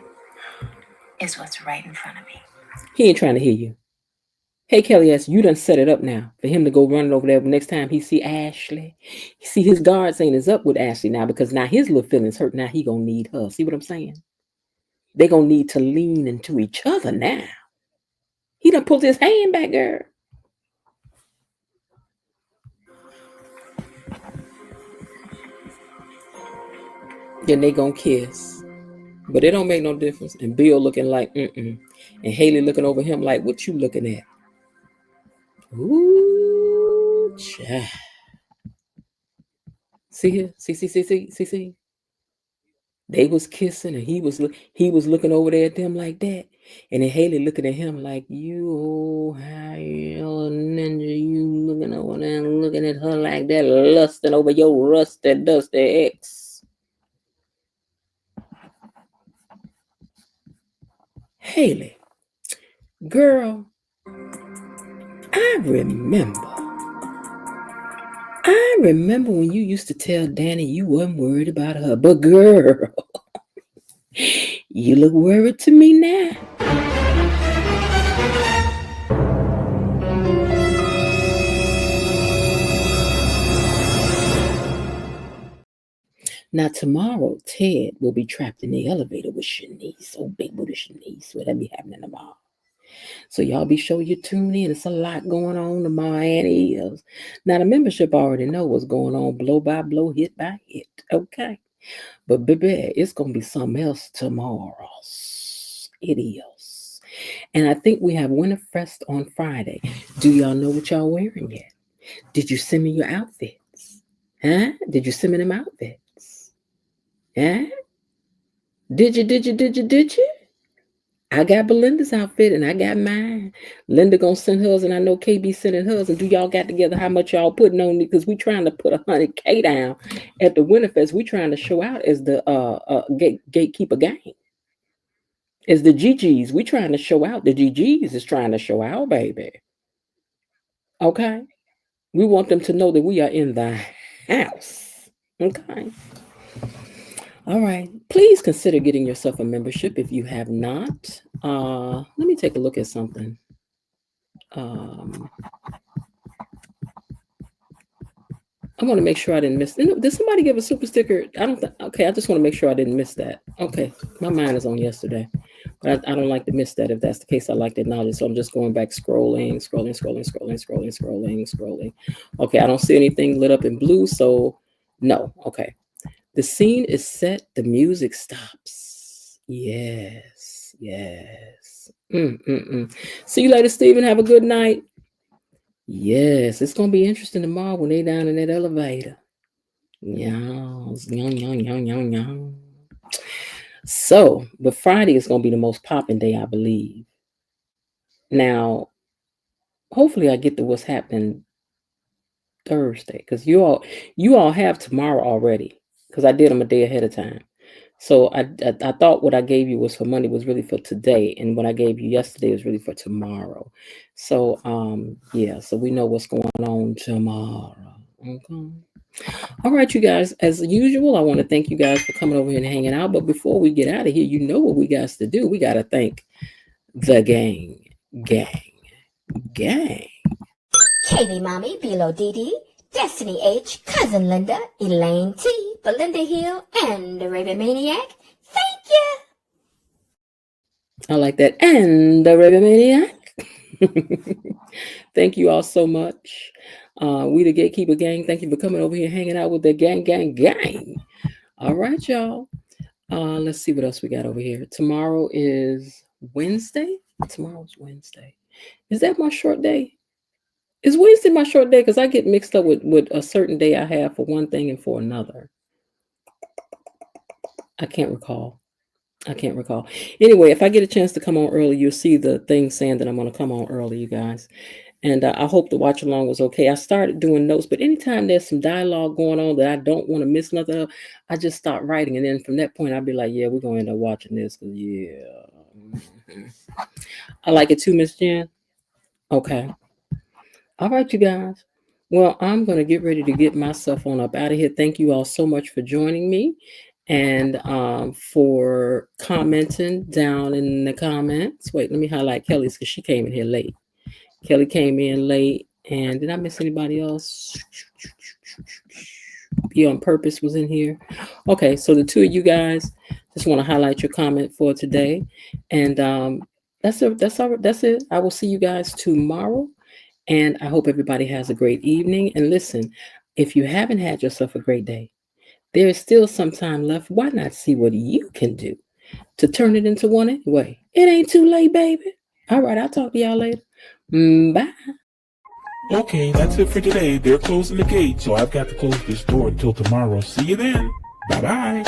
is what's right in front of me. He ain't trying to hear you. Hey, Kelly S., you done set it up now for him to go running over there next time he see Ashley. See, his guards ain't as up with Ashley now because now his little feelings hurt. Now he gonna need her. See what I'm saying? They gonna need to lean into each other now. He done pulled his hand back, girl. Then they gonna kiss. But it don't make no difference. And Bill looking like, And Haley looking over him like, what you looking at? Ooh, child. See here? See. They was kissing and he was looking over there at them like that. And then Haley looking at him like, you old high ninja, you looking over there and looking at her like that, lusting over your rusty, dusty ex. Haley, girl, I remember when you used to tell Danny you wasn't worried about her. But girl, you look worried to me now. Now tomorrow, Ted will be trapped in the elevator with Shanice. Oh, big booty Shanice. What'll be happening tomorrow? So y'all be sure you tune in. It's a lot going on tomorrow, and it is. Now the membership already know what's going on, blow by blow, hit by hit. Okay. But baby, it's gonna be something else tomorrow. It is. And I think we have Winterfest on Friday. Do y'all know what y'all wearing yet? Did you send me your outfits? Huh? Did you send me them outfits? Huh? Did you? I got Belinda's outfit and I got mine. Linda gonna send hers and I know KB sending hers. And do y'all got together how much y'all putting on me? Because we trying to put 100K down at the Winterfest. We trying to show out as the gatekeeper gang. As the GGs, we trying to show out. The GGs is trying to show out, baby. Okay? We want them to know that we are in the house. Okay? All right. Please consider getting yourself a membership if you have not. Let me take a look at something. I want to make sure I didn't miss. Did somebody give a super sticker? Okay, I just want to make sure I didn't miss that. Okay, my mind is on yesterday, but I don't like to miss that. If that's the case, I like to acknowledge. So I'm just going back, scrolling. Okay, I don't see anything lit up in blue, so no. Okay, the scene is set. The music stops. Yes. See you later, Stephen. Have a good night. Yes, it's gonna be interesting tomorrow when they down in that elevator. So, but Friday is gonna be the most popping day, I believe. Now, hopefully, I get to what's happening Thursday, because you all have tomorrow already, because I did them a day ahead of time. So I thought what I gave you was for Monday was really for today, and what I gave you yesterday is really for tomorrow. So yeah, so we know what's going on tomorrow. Okay. All right, you guys, as usual, I want to thank you guys for coming over here and hanging out. But before we get out of here, you know what we got to do. We got to thank the gang. Katie Mommy, Bilo Dee, Destiny H, Cousin Linda, Elaine T, Belinda Hill, and the Raven Maniac. Thank you. I like that. And the Raven Maniac. Thank you all so much. We the Gatekeeper Gang. Thank you for coming over here and hanging out with the gang. All right, y'all. Let's see what else we got over here. Tomorrow is Wednesday. Tomorrow's Wednesday. Is that my short day? Is Wednesday my short day? Because I get mixed up with a certain day I have for one thing and for another. I can't recall. Anyway, if I get a chance to come on early, you'll see the thing saying that I'm going to come on early, you guys. And I hope the watch along was okay. I started doing notes, but anytime there's some dialogue going on that I don't want to miss nothing of, I just start writing. And then from that point, I'll be like, yeah, we're going to end up watching this. Yeah. I like it too, Miss Jen. Okay. All right, you guys. Well, I'm going to get ready to get myself on up out of here. Thank you all so much for joining me and for commenting down in the comments. Wait, let me highlight Kelly's because she came in here late. Kelly came in late. And did I miss anybody else? Be on Purpose was in here. Okay, so the two of you guys, just want to highlight your comment for today. And that's it. I will see you guys tomorrow. And I hope everybody has a great evening. And listen, if you haven't had yourself a great day, there is still some time left. Why not see what you can do to turn it into one anyway? It ain't too late, baby. All right, I'll talk to y'all later. Bye. Okay, that's it for today. They're closing the gate, so I've got to close this door until tomorrow. See you then. Bye-bye.